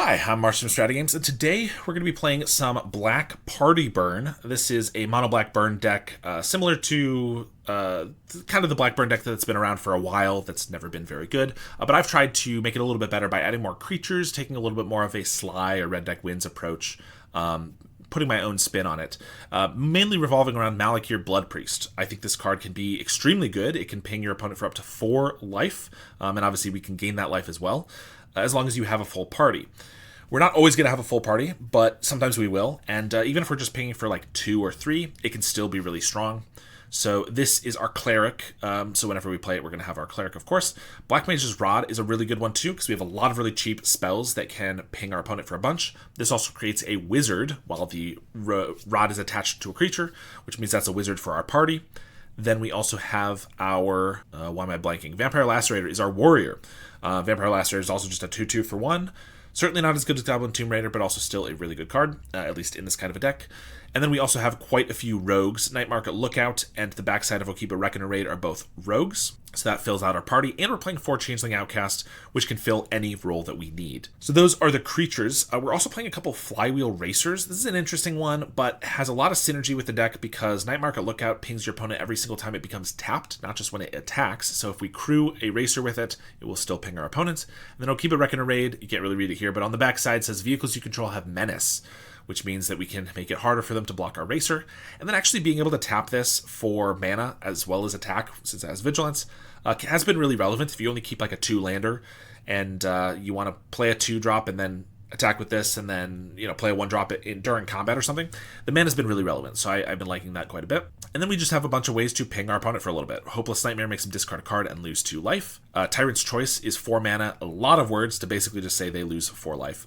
Hi, I'm Marsh from StrataGames, and today we're going to be playing some Black Party Burn. This is a mono black burn deck, similar to kind of the black burn deck that's been around for a while, that's never been very good. But I've tried to make it a little bit better by adding more creatures, taking a little bit more of a Sly or Red Deck Wins approach, putting my own spin on it, mainly revolving around Malakir Blood Priest. I think this card can be extremely good. It can ping your opponent for up to 4 life, and obviously we can gain that life as well, as long as you have a full party. We're not always going to have a full party, but sometimes we will, and even if we're just pinging for like 2 or 3, it can still be really strong. So this is our Cleric, so whenever we play it, we're going to have our Cleric, of course. Black Mage's Rod is a really good one too, because we have a lot of really cheap spells that can ping our opponent for a bunch. This also creates a Wizard while the Rod is attached to a creature, which means that's a Wizard for our party. Then we also have our, why am I blanking? Vampire Lacerator is our Warrior. Vampire Lacerator is also just a 2/2 for 1. Certainly not as good as Goblin Tomb Raider, but also still a really good card, at least in this kind of a deck. And then we also have quite a few rogues. Night Market Lookout and the backside of Okiba Reckoner Raid are both rogues, so that fills out our party. And we're playing 4 Changeling Outcast, which can fill any role that we need. So those are the creatures. We're also playing a couple Flywheel Racers. This is an interesting one, but has a lot of synergy with the deck because Night Market Lookout pings your opponent every single time it becomes tapped, not just when it attacks. So if we crew a Racer with it, it will still ping our opponents. And then Okiba Reckoner Raid, you can't really read it here, but on the backside says vehicles you control have Menace, which means that we can make it harder for them to block our Racer. And then actually being able to tap this for mana as well as attack, since it has Vigilance, has been really relevant. If you only keep like a 2-lander and you want to play a 2-drop and then attack with this and then, play a 1-drop during combat or something, the mana's been really relevant. So I've been liking that quite a bit. And then we just have a bunch of ways to ping our opponent for a little bit. Hopeless Nightmare makes them discard a card and lose 2 life. Tyrant's Choice is 4 mana, a lot of words to basically just say they lose 4 life.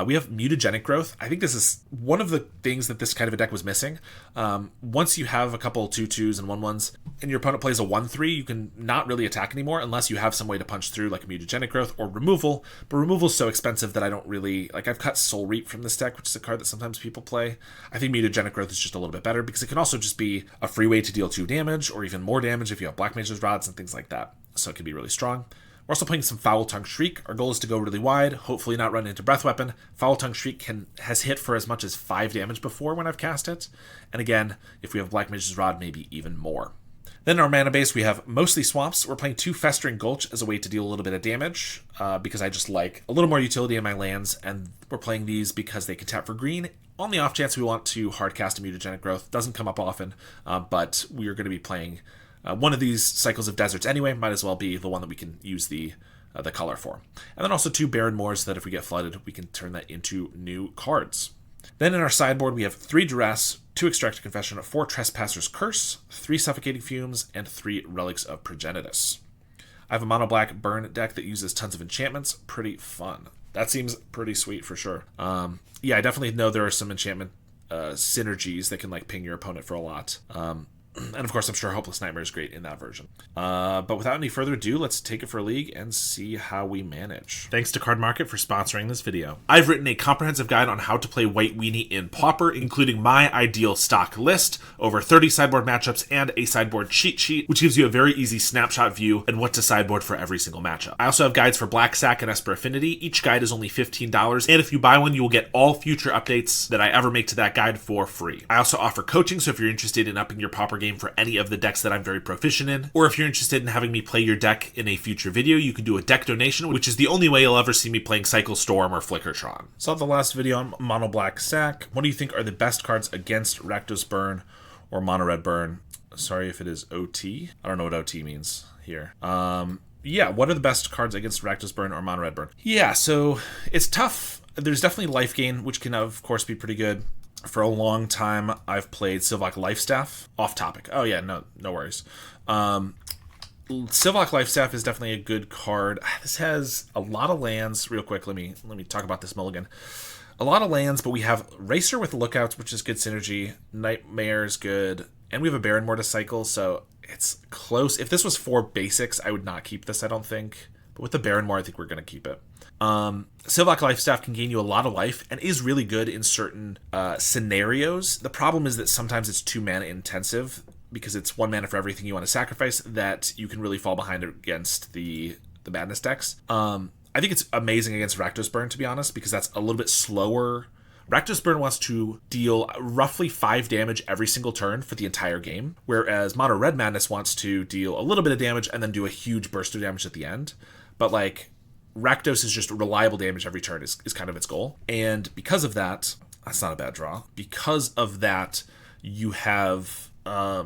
We have Mutagenic Growth. I think this is one of the things that this kind of a deck was missing. Once you have a couple 2/2s and 1/1s, and your opponent plays a 1/3, you can not really attack anymore unless you have some way to punch through, like a Mutagenic Growth or Removal. But Removal is so expensive that I don't really... I've cut Soul Reap from this deck, which is a card that sometimes people play. I think Mutagenic Growth is just a little bit better because it can also just be a free way to deal 2 damage or even more damage if you have Black Mage's Rods and things like that. So it can be really strong. We're also playing some Foul Tongue Shriek. Our goal is to go really wide, hopefully not run into Breath Weapon. Foul Tongue Shriek has hit for as much as 5 damage before when I've cast it. And again, if we have Black Mage's Rod, maybe even more. Then in our mana base, we have mostly swamps. We're playing 2 Festering Gulch as a way to deal a little bit of damage, because I just like a little more utility in my lands, and we're playing these because they can tap for green. On the off chance we want to hardcast a Mutagenic Growth. Doesn't come up often, but we are going to be playing one of these Cycles of Deserts anyway. Might as well be the one that we can use the color for. And then also 2 Barren Moors so that if we get flooded, we can turn that into new cards. Then in our sideboard, we have 3 Duress, 2 Extracted Confession, 4 Trespasser's Curse, 3 Suffocating Fumes, and 3 Relics of Progenitus. I have a mono black burn deck that uses tons of enchantments. Pretty fun. That seems pretty sweet for sure. Yeah, I definitely know there are some enchantment synergies that can ping your opponent for a lot. And of course, I'm sure Hopeless Nightmare is great in that version. But without any further ado, let's take it for a league and see how we manage. Thanks to Card Market for sponsoring this video. I've written a comprehensive guide on how to play White Weenie in Pauper, including my ideal stock list, over 30 sideboard matchups, and a sideboard cheat sheet, which gives you a very easy snapshot view and what to sideboard for every single matchup. I also have guides for Black Sack and Esper Affinity. Each guide is only $15, and if you buy one, you will get all future updates that I ever make to that guide for free. I also offer coaching, so if you're interested in upping your Pauper game for any of the decks that I'm very proficient in, or if you're interested in having me play your deck in a future video, you can do a deck donation, which is the only way you'll ever see me playing Cycle Storm or Flickertron. Saw the last video on Mono Black Sack. What do you think are the best cards against Rakdos Burn or Mono Red Burn? Sorry if it is OT. I don't know what OT means here. Yeah, what are the best cards against Rakdos Burn or Mono Red Burn? Yeah, so it's tough. There's definitely Life Gain, which can of course be pretty good. For a long time, I've played Sylvok Lifestaff. Off topic. Oh yeah, no worries. Sylvok Lifestaff is definitely a good card. This has a lot of lands. Real quick, let me talk about this mulligan. A lot of lands, but we have Racer with Lookouts, which is good synergy. Nightmare is good, and we have a Baron Mortis cycle, so it's close. If this was 4 basics, I would not keep this, I don't think. But with the Baron Moor, I think we're going to keep it. Sylvok Lifestaff can gain you a lot of life and is really good in certain scenarios. The problem is that sometimes it's 2 mana intensive because it's 1 mana for everything you want to sacrifice, that you can really fall behind against the Madness decks. I think it's amazing against Rakdos Burn, to be honest, because that's a little bit slower. Rakdos Burn wants to deal roughly 5 damage every single turn for the entire game, whereas Mono Red Madness wants to deal a little bit of damage and then do a huge burst of damage at the end. But like, Rakdos is just reliable damage every turn is kind of its goal. And because of that, that's not a bad draw. Because of that, you have a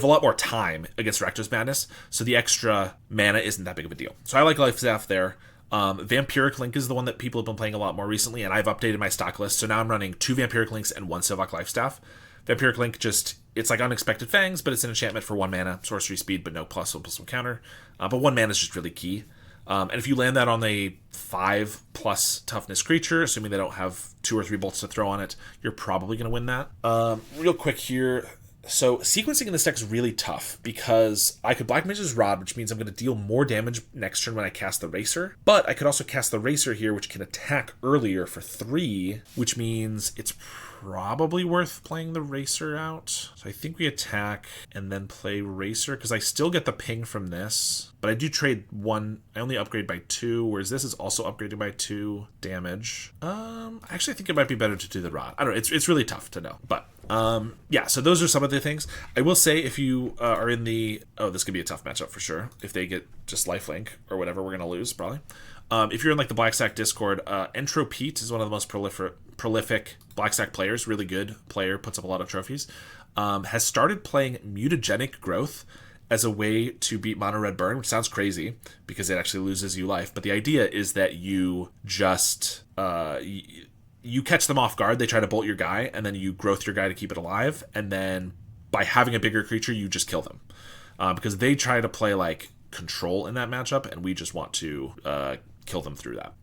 lot more time against Rakdos Madness, so the extra mana isn't that big of a deal. So I like Life Staff there. Vampiric Link is the one that people have been playing a lot more recently, and I've updated my stock list, so now I'm running 2 Vampiric Links and 1 Sivok Life Staff. Vampiric Link it's like Unexpected Fangs, but it's an enchantment for 1 mana, sorcery speed, but no +1/+1 counter. But 1 mana is just really key. And if you land that on a 5+ toughness creature, assuming they don't have 2 or 3 bolts to throw on it, you're probably going to win that. Real quick here. So sequencing in this deck is really tough because I could Black Mage's Rod, which means I'm going to deal more damage next turn when I cast the Racer. But I could also cast the Racer here, which can attack earlier for 3, which means it's probably worth playing the Racer out. So I think we attack and then play Racer because I still get the ping from this. But I do trade 1. I only upgrade by 2, whereas this is also upgraded by 2 damage. I actually think it might be better to do the Rod. I don't know. It's really tough to know. But yeah, so those are some of the things. I will say if you are in the... Oh, this could be a tough matchup for sure. If they get just lifelink or whatever, we're going to lose probably. If you're in like the Black Stack Discord, Entropete is one of the most prolific Black Stack players. Really good player, puts up a lot of trophies. Has started playing Mutagenic Growth as a way to beat Mono Red Burn, which sounds crazy because it actually loses you life. But the idea is that you just... you catch them off guard, they try to bolt your guy, and then you growth your guy to keep it alive, and then by having a bigger creature, you just kill them. Because they try to play like control in that matchup, and we just want to kill them through that.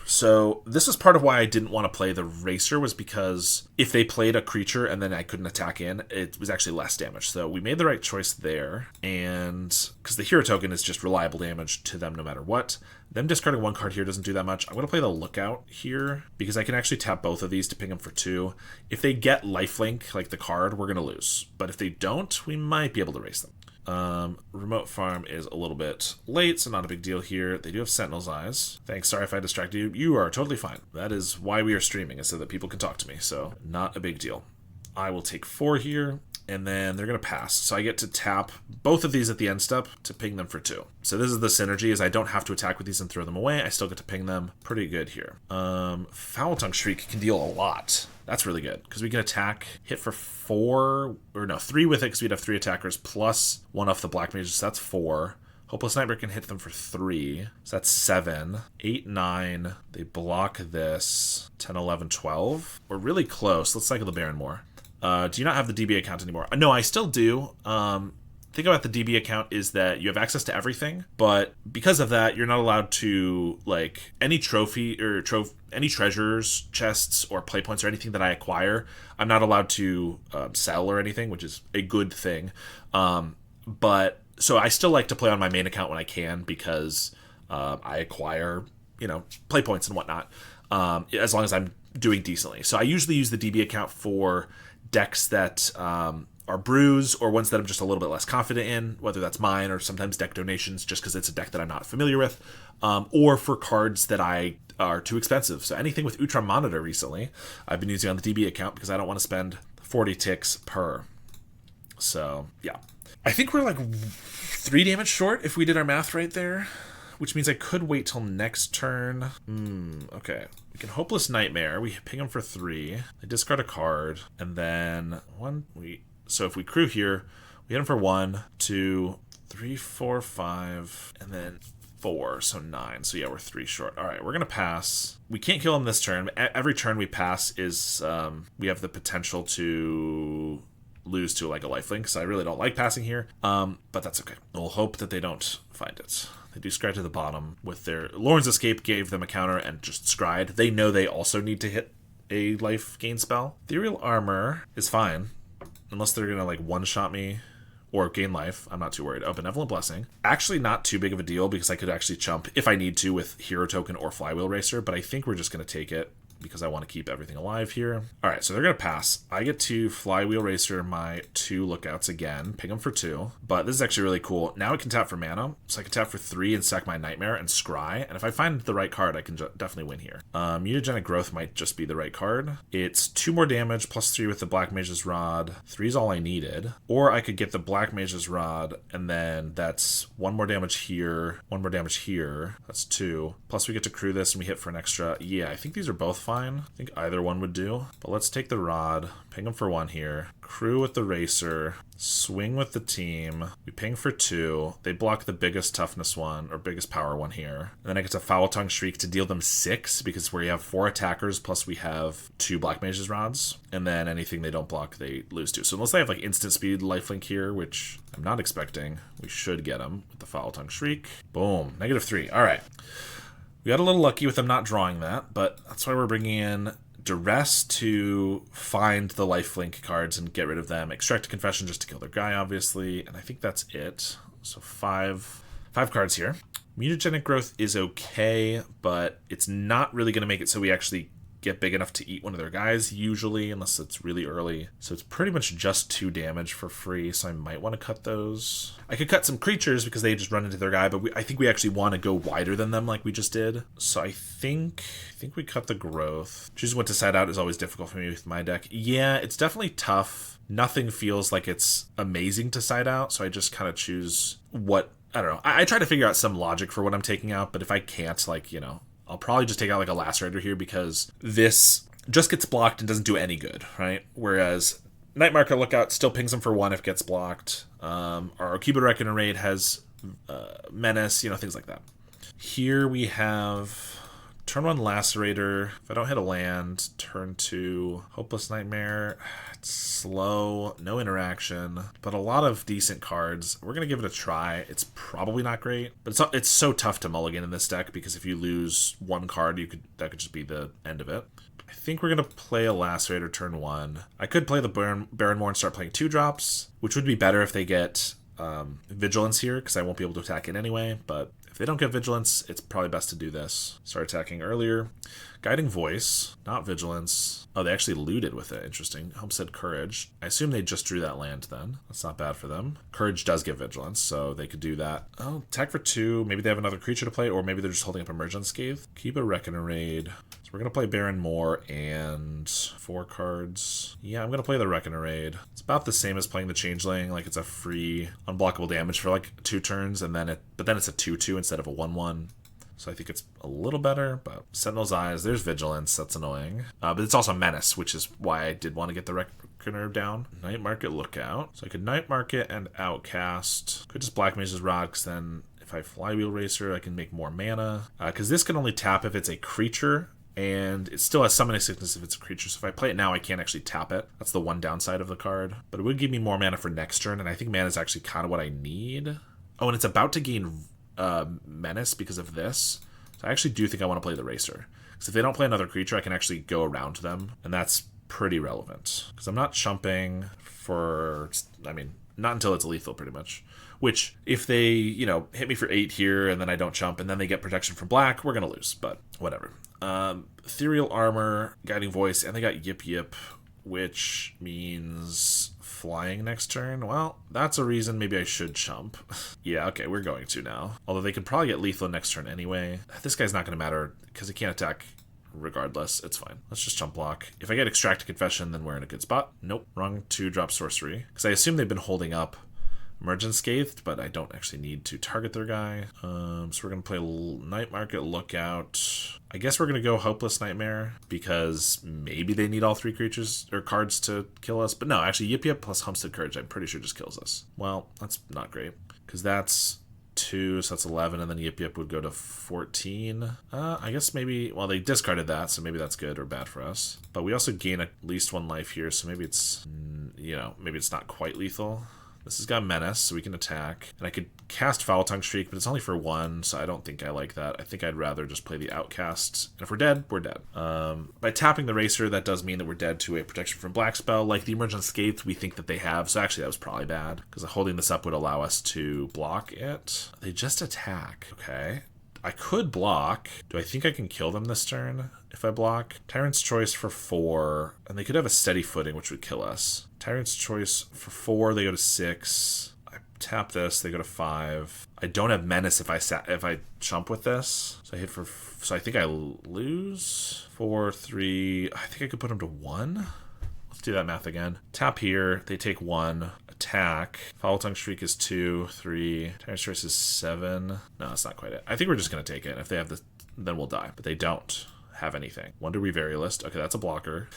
So this is part of why I didn't want to play the Racer, was because if they played a creature and then I couldn't attack in, it was actually less damage. So we made the right choice there, and because the hero token is just reliable damage to them no matter what. Them discarding 1 card here doesn't do that much. I'm going to play the Lookout here because I can actually tap both of these to ping them for 2. If they get lifelink, like the card, we're going to lose. But if they don't, we might be able to race them. Remote Farm is a little bit late, so not a big deal here. They do have Sentinel's Eyes. Thanks, sorry if I distracted you. You are totally fine. That is why we are streaming, is so that people can talk to me, so not a big deal. I will take 4 here, and then they're going to pass. So I get to tap both of these at the end step to ping them for 2. So this is the synergy, is I don't have to attack with these and throw them away. I still get to ping them. Pretty good here. Foul Tongue Shriek can deal a lot. That's really good, because we can attack, hit for 4, or no, 3 with it, because we'd have 3 attackers, plus 1 off the Black Mages, so that's 4. Hopeless Nightmare can hit them for 3, so that's 7. 8, 9, they block this. 10, 11, 12. We're really close. Let's cycle the Baron more. Do you not have the DB account anymore? No, I still do. Thing about the DB account is that you have access to everything, but because of that, you're not allowed to, like, any trophy or any treasures, chests, or play points or anything that I acquire, I'm not allowed to sell or anything, which is a good thing. But so I still like to play on my main account when I can, because I acquire, play points and whatnot, as long as I'm doing decently. So I usually use the DB account for decks that are brews, or ones that I'm just a little bit less confident in, whether that's mine or sometimes deck donations, just because it's a deck that I'm not familiar with, or for cards that are too expensive. So anything with Utram Monitor recently, I've been using on the DB account because I don't want to spend 40 ticks per. So yeah, I think we're like 3 damage short if we did our math right there, which means I could wait till next turn. Okay. We can Hopeless Nightmare. We ping them for 3. They discard a card, and then so if we crew here, we hit them for 1, 2, 3, 4, 5, and then 4, so 9. So yeah, we're 3 short. All right, we're gonna pass. We can't kill them this turn. Every turn we pass is we have the potential to lose to like a lifelink, so I really don't like passing here. But that's okay. We'll hope that they don't find it. They do scry to the bottom with their Lorn's Escape, gave them a counter and just scryed. They know they also need to hit a life gain spell. Ethereal Armor is fine, unless they're gonna like one-shot me or gain life. I'm not too worried. Oh, Benevolent Blessing. Actually not too big of a deal, because I could actually chump if I need to with Hero Token or Flywheel Racer, but I think we're just gonna take it. because I want to keep everything alive here. All right, so they're going to pass. I get to Flywheel Racer my 2 lookouts again, ping them for 2. But this is actually really cool. Now I can tap for mana, so I can tap for 3 and sack my Nightmare and scry. And if I find the right card, I can definitely win here. Mutagenic Growth might just be the right card. It's 2 more damage, plus 3 with the Black Mage's Rod. 3 is all I needed. Or I could get the Black Mage's Rod, and then that's 1 more damage here, 1 more damage here. That's 2. Plus we get to crew this and we hit for an extra. Yeah, I think these are both fine. I think either one would do. But let's take the Rod, ping them for 1 here, crew with the Racer, swing with the team. We ping for 2. They block the biggest toughness one, or biggest power one here. And then I get to Foul Tongue Shriek to deal them 6, because we have 4 attackers, plus we have 2 Black Mage's Rods. And then anything they don't block, they lose to. So unless they have like instant speed lifelink here, which I'm not expecting, we should get them with the Foul Tongue Shriek. Boom, -3. All right. We got a little lucky with them not drawing that, but that's why we're bringing in Duress to find the lifelink cards and get rid of them. Extract a Confession just to kill their guy, obviously, and I think that's it. So 5 cards here. Mutagenic Growth is okay, but it's not really going to make it so we actually get big enough to eat one of their guys, usually, unless it's really early. So it's pretty much just 2 damage for free, so I might want to cut those. I could cut some creatures because they just run into their guy, but I think we actually want to go wider than them like we just did. So I think we cut the Growth. Choosing what to side out is always difficult for me with my deck. Yeah, it's definitely tough. Nothing feels like it's amazing to side out, so I just kind of choose what, I don't know. I try to figure out some logic for what I'm taking out, but if I can't, like, you know, I'll probably just take out like a Lacerator here because this just gets blocked and doesn't do any good, right? Whereas Night Market Lookout still pings them for 1 if it gets blocked. Our Cuban Reckoner Raid has Menace, you know, things like that. Here we have turn 1 Lacerator. If I don't hit a land, turn 2 Hopeless Nightmare. It's slow, no interaction, but a lot of decent cards. We're going to give it a try. It's probably not great, but it's so tough to mulligan in this deck because if you lose 1 card, that could just be the end of it. I think we're going to play a Lacerator turn 1. I could play the Baronmoor and start playing 2 drops, which would be better if they get Vigilance here because I won't be able to attack it anyway, but if they don't get Vigilance, it's probably best to do this. Start attacking earlier. Guiding Voice, not Vigilance. Oh, they actually looted with it. Interesting. Homestead Courage. I assume they just drew that land then. That's not bad for them. Courage does give Vigilance, so they could do that. Oh, attack for 2. Maybe they have another creature to play, or maybe they're just holding up Emergent Scathe. Keep a Reckoner Raid. So we're going to play Baron Moor and 4 cards. Yeah, I'm going to play the Reckoner Raid. It's about the same as playing the Changeling. Like, it's a free unblockable damage for like 2 turns, and then it's a 2/2 instead of a 1/1. So I think it's a little better, but Sentinel's Eyes, there's Vigilance, that's annoying. But it's also Menace, which is why I did want to get the Reckoner down. Night Market Lookout. So I could Night Market and Outcast. Could just Black Mage's Rod, because then if I Flywheel Racer, I can make more mana. Because this can only tap if it's a creature, and it still has Summoning Sickness if it's a creature. So if I play it now, I can't actually tap it. That's the one downside of the card. But it would give me more mana for next turn, and I think mana is actually kind of what I need. Oh, and it's about to gain Menace because of this. So I actually do think I want to play the Racer. Because if they don't play another creature, I can actually go around them. And that's pretty relevant. Because I'm not chumping for, I mean, not until it's lethal pretty much. Which, if they, you know, hit me for 8 here and then I don't chump and then they get protection from black, we're going to lose. But whatever. Ethereal Armor, Guiding Voice, and they got Yip Yip, which means flying next turn. Well, that's a reason maybe I should chump. Yeah, okay, we're going to now. Although they could probably get lethal next turn anyway. This guy's not going to matter because he can't attack regardless. It's fine. Let's just chump block. If I get Extract a Confession, then we're in a good spot. Nope, wrong 2-drop sorcery. Because I assume they've been holding up Emergent Scathed, but I don't actually need to target their guy. So we're going to play Night Market Lookout. I guess we're going to go Hopeless Nightmare because maybe they need all 3 creatures or cards to kill us. But no, actually Yip Yip plus Homestead Courage I'm pretty sure just kills us. Well, that's not great because that's 2, so that's 11, and then Yip Yip would go to 14. I guess maybe, well, they discarded that, so maybe that's good or bad for us. But we also gain at least 1 life here, so maybe it's, you know, maybe it's not quite lethal. This has got Menace, so we can attack. And I could cast Foul Tongue Shriek, but it's only for 1, so I don't think I like that. I think I'd rather just play the Outcast. And if we're dead, we're dead. By tapping the Racer, that does mean that we're dead to a protection from black spell. Like the Emergent Scathe, we think that they have. So actually, that was probably bad, because holding this up would allow us to block it. They just attack. Okay. I could block. Do I think I can kill them this turn if I block? Tyrant's Choice for 4, and they could have a steady footing, which would kill us. Tyrant's Choice for 4, they go to 6. I tap this, they go to 5. I don't have Menace if I chump with this. So I hit for, so I think I lose. 4, 3, I think I could put them to 1. Let's do that math again. Tap here, they take 1. Attack. Foul Tongue Shriek is 2, 3. Tyrant's Choice is 7. No, that's not quite it. I think we're just going to take it. If they have this, then we'll die. But they don't have anything. Wonder Reverie-list. Okay, that's a blocker.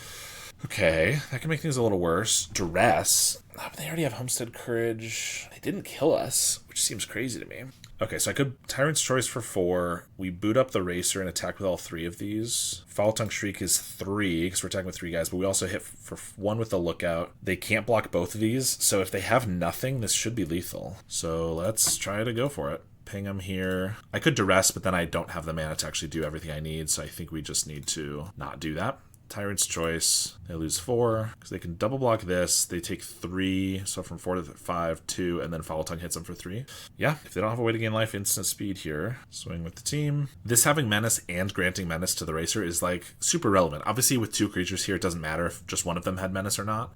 Okay, that can make things a little worse. Duress. Oh, but they already have Homestead Courage. They didn't kill us, which seems crazy to me. Okay, so I could Tyrant's Choice for 4. We boot up the Racer and attack with all 3 of these. Foul Tongue Shriek is 3, because we're attacking with 3 guys, but we also hit for 1 with the Lookout. They can't block both of these, so if they have nothing, this should be lethal. So let's try to go for it. Ping them here. I could Duress, but then I don't have the mana to actually do everything I need, so I think we just need to not do that. Tyrant's Choice, they lose 4, because they can double block this. They take 3, so from 4 to 5, 2, and then Foul Tongue hits them for 3. Yeah, if they don't have a way to gain life, instant speed here. Swing with the team. This having Menace and granting Menace to the Racer is like super relevant. Obviously with 2 creatures here, it doesn't matter if just one of them had Menace or not,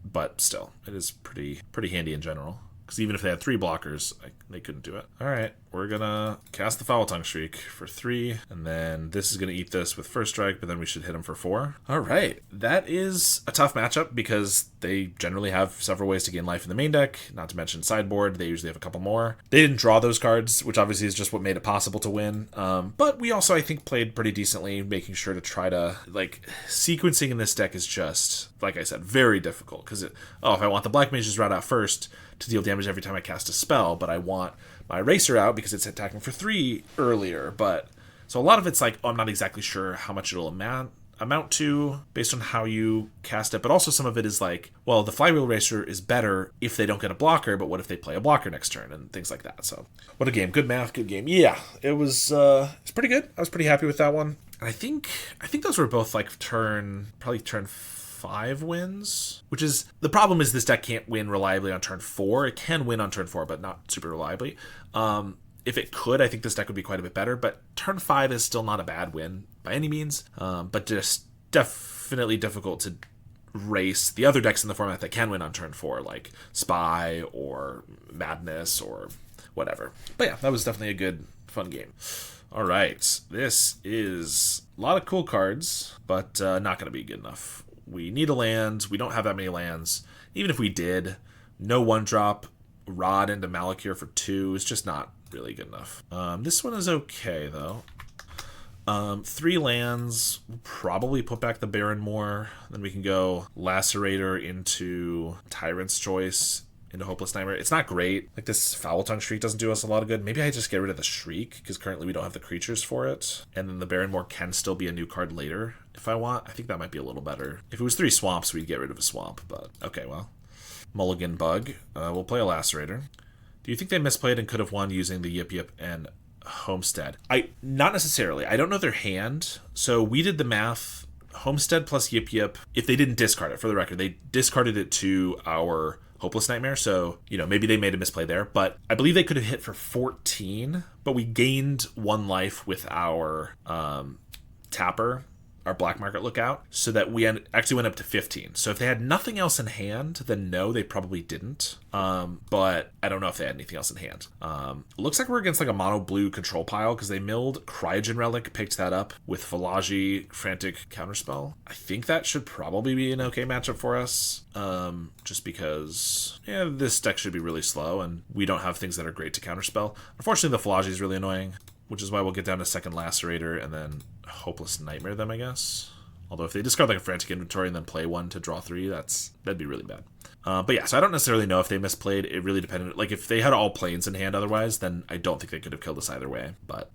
but still, it is pretty handy in general. Because even if they had 3 blockers, they couldn't do it. All right, we're going to cast the Foul Tongue Shriek for 3, and then this is going to eat this with first strike, but then we should hit him for 4. All right, that is a tough matchup because they generally have several ways to gain life in the main deck, not to mention sideboard. They usually have a couple more. They didn't draw those cards, which obviously is just what made it possible to win. But we also, I think, played pretty decently, making sure to try to, like, sequencing in this deck is just, like I said, very difficult. Because, if I want the Black Mage's route out first to deal damage every time I cast a spell, but I want my Racer out because it's attacking for 3 earlier. But so a lot of it's like, I'm not exactly sure how much it'll amount to based on how you cast it, but also some of it is like, well, the Flywheel Racer is better if they don't get a blocker, but what if they play a blocker next turn and things like that. So what a game. Good math, good game. Yeah, it was it's pretty good. I was pretty happy with that one. And I think those were both like probably turn 5 wins, which is the problem is this deck can't win reliably on turn 4. It can win on turn 4, but not super reliably. If it could, I think this deck would be quite a bit better, but turn 5 is still not a bad win by any means, but just definitely difficult to race the other decks in the format that can win on turn 4, like Spy or Madness or whatever. But yeah, that was definitely a good, fun game. All right, this is a lot of cool cards, but not going to be good enough. We need a land. We don't have that many lands. Even if we did, no 1-drop, Rod into Malakir for 2 is just not really good enough. This one is okay, though. 3 lands, we'll probably put back the Baron more. Then we can go Lacerator into Tyrant's Choice, into Hopeless Nightmare. It's not great. Like, this Foul Tongue Shriek doesn't do us a lot of good. Maybe I just get rid of the Shriek, because currently we don't have the creatures for it. And then the Baronmore can still be a new card later, if I want. I think that might be a little better. If it was 3 swamps, we'd get rid of a swamp, but okay, well. Mulligan Bug. We'll play a Lacerator. Do you think they misplayed and could have won using the Yip Yip and Homestead? Not necessarily. I don't know their hand, so we did the math. Homestead plus Yip Yip, if they didn't discard it, for the record, they discarded it to our Hopeless Nightmare, so, maybe they made a misplay there, but I believe they could have hit for 14, but we gained 1 life with our Tapper, our Black Market Lookout, so that we actually went up to 15. So if they had nothing else in hand, then no, they probably didn't. But I don't know if they had anything else in hand. It looks like we're against like a mono blue control pile because they milled Cryogen Relic, picked that up with Philagi, Frantic Counterspell. I think that should probably be an okay matchup for us. Just because, this deck should be really slow and we don't have things that are great to counterspell. Unfortunately, the Philagi is really annoying, which is why we'll get down to second Lacerator and then Hopeless Nightmare them, I guess. Although if they discard like a Frantic Inventory and then play 1 to draw 3, that'd be really bad. But yeah, so I don't necessarily know if they misplayed. It really depended. Like, if they had all planes in hand otherwise, then I don't think they could have killed us either way. But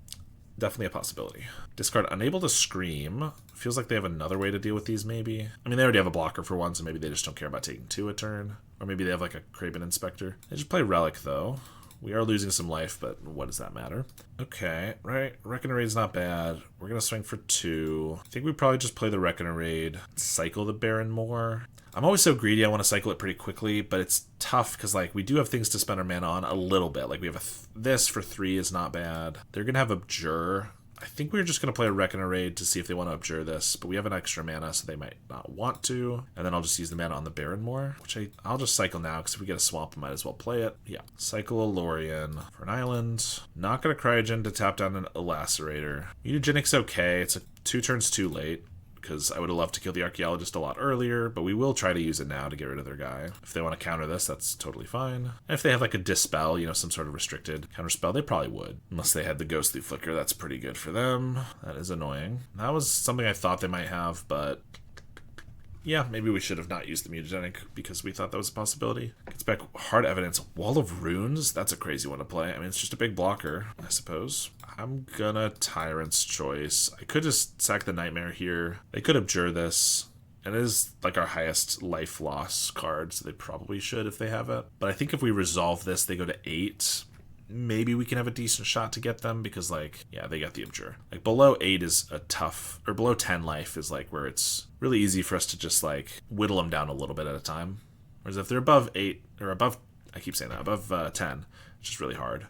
definitely a possibility. Discard Unable to Scream. Feels like they have another way to deal with these, maybe. I mean, they already have a blocker for 1, so maybe they just don't care about taking 2 a turn. Or maybe they have like a Kraben Inspector. They just play Relic, though, We are losing some life, but what does that matter? Okay, right. Reckoner Raid's not bad. We're going to swing for 2. I think we probably just play the Reckoner Raid, cycle the Baron more. I'm always so greedy, I want to cycle it pretty quickly, but it's tough because, like, we do have things to spend our mana on a little bit. Like, we have this for 3 is not bad. They're going to have Abjure. I think we're just going to play a Reckoner Raid to see if they want to Abjure this, but we have an extra mana, so they might not want to. And then I'll just use the mana on the Baron more, which I'll just cycle now, because if we get a swamp, I might as well play it. Yeah, cycle a Lorien for an island. Not going to Cryogen to tap down an Lacerator. Mutagenic's okay. It's 2 turns too late, because I would have loved to kill the Archaeologist a lot earlier, but we will try to use it now to get rid of their guy. If they want to counter this, that's totally fine. And if they have like a Dispel, you know, some sort of restricted counterspell, they probably would. Unless they had the Ghostly Flicker, that's pretty good for them. That is annoying. That was something I thought they might have, but yeah, maybe we should have not used the Mutagenic because we thought that was a possibility. Gets back Hard Evidence. Wall of Runes? That's a crazy one to play. I mean, it's just a big blocker, I suppose. I'm gonna Tyrant's Choice. I could just sack the Nightmare here. They could Abjure this. And it is like our highest life loss card, so they probably should if they have it. But I think if we resolve this, they go to 8. Maybe we can have a decent shot to get them because, like, yeah, they got the Abjure. Like, below 8 is a tough, or below 10 life is, like, where it's really easy for us to just, like, whittle them down a little bit at a time. Whereas if they're above 8, or above, I keep saying that, above 10, it's just really hard.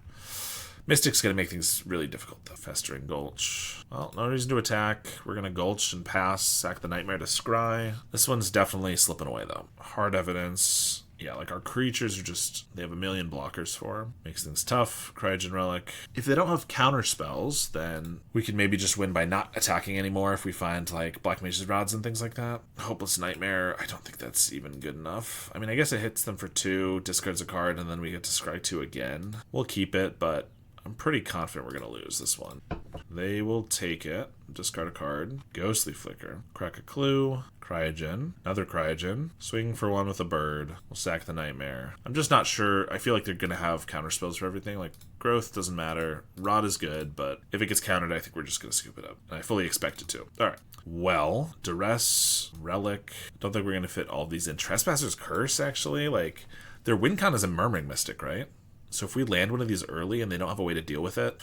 Mystic's going to make things really difficult, though. Festering Gulch. Well, no reason to attack. We're going to Gulch and pass, sack the Nightmare to Scry. This one's definitely slipping away, though. Hard Evidence. Yeah, like our creatures are just, they have a million blockers for them. Makes things tough. Cryogen Relic. If they don't have counter spells, then we can maybe just win by not attacking anymore if we find like Black Mage's Rods and things like that. Hopeless Nightmare, I don't think that's even good enough. I mean, I guess it hits them for 2, discards a card, and then we get to scry 2 again. We'll keep it, but I'm pretty confident we're going to lose this one. They will take it, discard a card, Ghostly Flicker, crack a clue, Cryogen, another Cryogen, swing for 1 with a bird, we'll sack the Nightmare. I'm just not sure. I feel like they're going to have counter spells for everything. Like, Growth doesn't matter, Rod is good, but if it gets countered, I think we're just going to scoop it up. And I fully expect it to. Alright. Well, Duress, Relic, don't think we're going to fit all of these in. Trespasser's Curse, actually, like, their win count is a Murmuring Mystic, right? So if we land one of these early and they don't have a way to deal with it,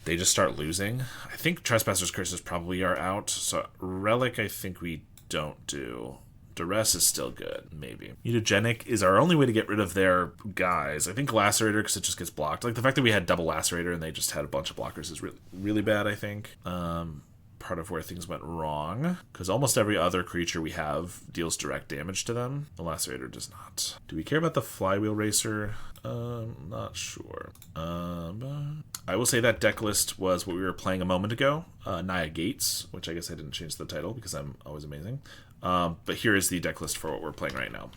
they just start losing. I think Trespasser's Curse is probably our out. So Relic, I think we don't do. Duress is still good, maybe. Mutagenic is our only way to get rid of their guys. I think Lacerator, because it just gets blocked. Like, the fact that we had double Lacerator and they just had a bunch of blockers is really, really bad, I think. Part of where things went wrong, because almost every other creature we have deals direct damage to them. The Lacerator does not. Do we care about the Flywheel Racer? Not sure. I will say that deck list was what we were playing a moment ago. Naya Gates, which I guess I didn't change the title because I'm always amazing. But here is the deck list for what we're playing right now.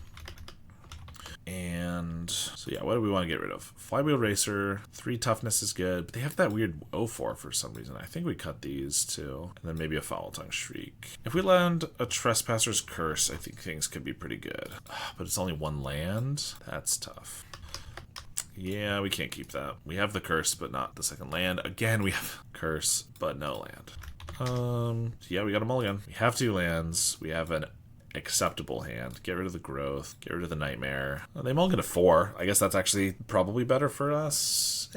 And so yeah, what do we want to get rid of? Flywheel Racer, 3 toughness is good, but they have that weird 0-4 for some reason. I think we cut these too. And then maybe a Foul Tongue Shriek. If we land a Trespasser's Curse, I think things could be pretty good. But it's only 1 land. That's tough. Yeah, we can't keep that. We have the Curse, but not the second land. Again, we have Curse, but no land. Yeah, we got a mulligan. We have 2 lands. We have an acceptable hand. Get rid of the Growth. Get rid of the Nightmare. They mulligan to 4. I guess that's actually probably better for us.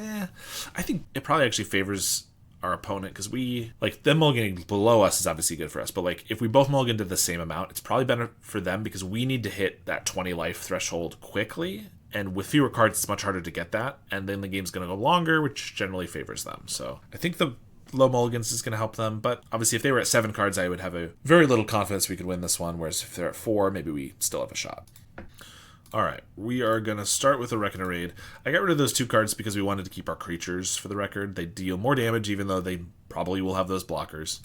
I think it probably actually favors our opponent because we, like, them mulliganing below us is obviously good for us, but like if we both mulligan to the same amount, it's probably better for them because we need to hit that 20 life threshold quickly. And with fewer cards, it's much harder to get that. And then the game's going to go longer, which generally favors them. So I think the low mulligans is going to help them. But obviously, if they were at 7 cards, I would have a very little confidence we could win this one. Whereas if they're at 4, maybe we still have a shot. All right, we are going to start with a Reckoner Raid. I got rid of those 2 cards because we wanted to keep our creatures for the record. They deal more damage, even though they probably will have those blockers.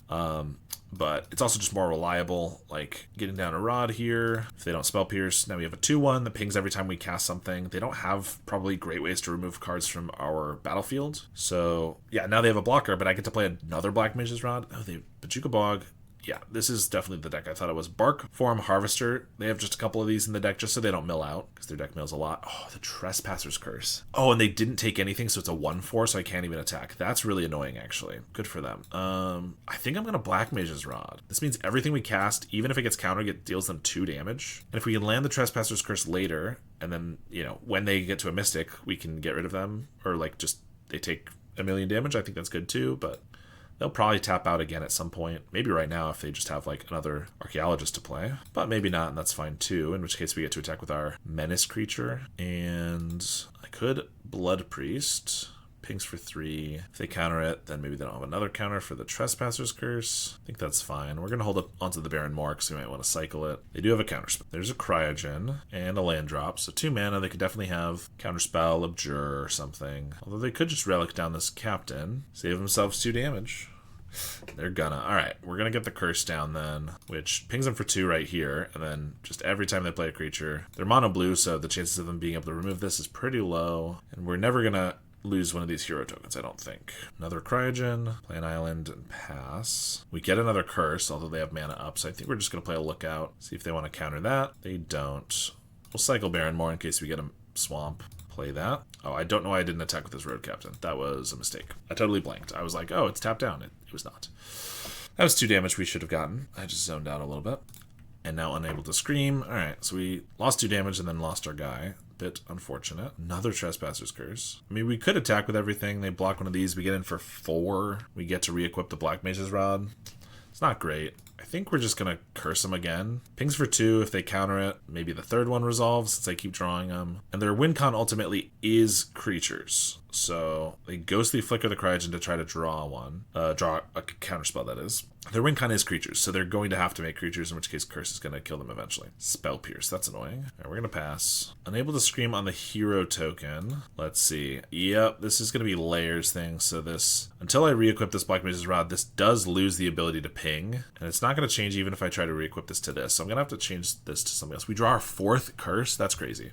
But it's also just more reliable, like getting down a Rod here. If they don't Spell Pierce, now we have a 2/1 that pings every time we cast something. They don't have probably great ways to remove cards from our battlefield. So yeah, now they have a blocker, but I get to play another Black Mage's Rod. Oh, they Bojuka Bog. yeah, this is definitely the deck I thought it was. Bark Form Harvester. They have just a couple of these in the deck just so they don't mill out, because their deck mills a lot. Oh, the Trespasser's Curse. Oh, and they didn't take anything, so it's a 1/4, so I can't even attack. That's really annoying, actually. Good for them. I think I'm going to Black Mage's Rod. This means everything we cast, even if it gets countered, it deals them 2 damage. And if we can land the Trespasser's Curse later, and then, you know, when they get to a Mystic, we can get rid of them, or like just they take 1,000,000 damage. I think that's good too, but they'll probably tap out again at some point. Maybe right now if they just have like another Archaeologist to play. But maybe not, and that's fine too. In which case we get to attack with our Menace creature. And I could Blood Priest. Pings for 3. If they counter it, then maybe they don't have another counter for the Trespasser's Curse. I think that's fine. We're going to hold up onto the Baron more because we might want to cycle it. They do have a counterspell. There's a Cryogen and a land drop. So 2 mana, they could definitely have counterspell, Abjure, or something. Although they could just relic down this Captain, save themselves 2 damage. They're gonna. Alright, we're gonna get the curse down then, which pings them for 2 right here, and then just every time they play a creature, they're mono blue, so the chances of them being able to remove this is pretty low, and we're never gonna lose one of these hero tokens, I don't think. Another Cryogen, play an island, and pass. We get another curse, although they have mana up, so I think we're just gonna play a lookout, see if they want to counter that. They don't. We'll cycle Baron more in case we get a swamp. Play that. Oh, I don't know why I didn't attack with this Road Captain. That was a mistake. I totally blanked. I was like, oh, it's tapped down. It was not. That was 2 damage we should have gotten. I just zoned out a little bit. And now unable to scream. Alright, so we lost 2 damage and then lost our guy. Bit unfortunate. Another Trespasser's Curse. I mean, we could attack with everything. They block one of these. We get in for 4. We get to re-equip the Black Mage's Rod. It's not great. I think we're just going to curse them again. Pings for 2 if they counter it. Maybe the 3rd one resolves since I keep drawing them. And their win con ultimately is creatures. So they Ghostly Flicker the Cryogen to try to draw one. Draw a counterspell, that is. Their win con is creatures, so they're going to have to make creatures, in which case Curse is going to kill them eventually. Spell Pierce, that's annoying. Alright, we're going to pass. Unable to scream on the hero token. Let's see. Yep, this is going to be layers thing, so this... Until I re-equip this Black Mage's Rod, this does lose the ability to ping, and it's not going to change even if I try to re-equip this to this, so I'm going to have to change this to something else. We draw our 4th Curse? That's crazy.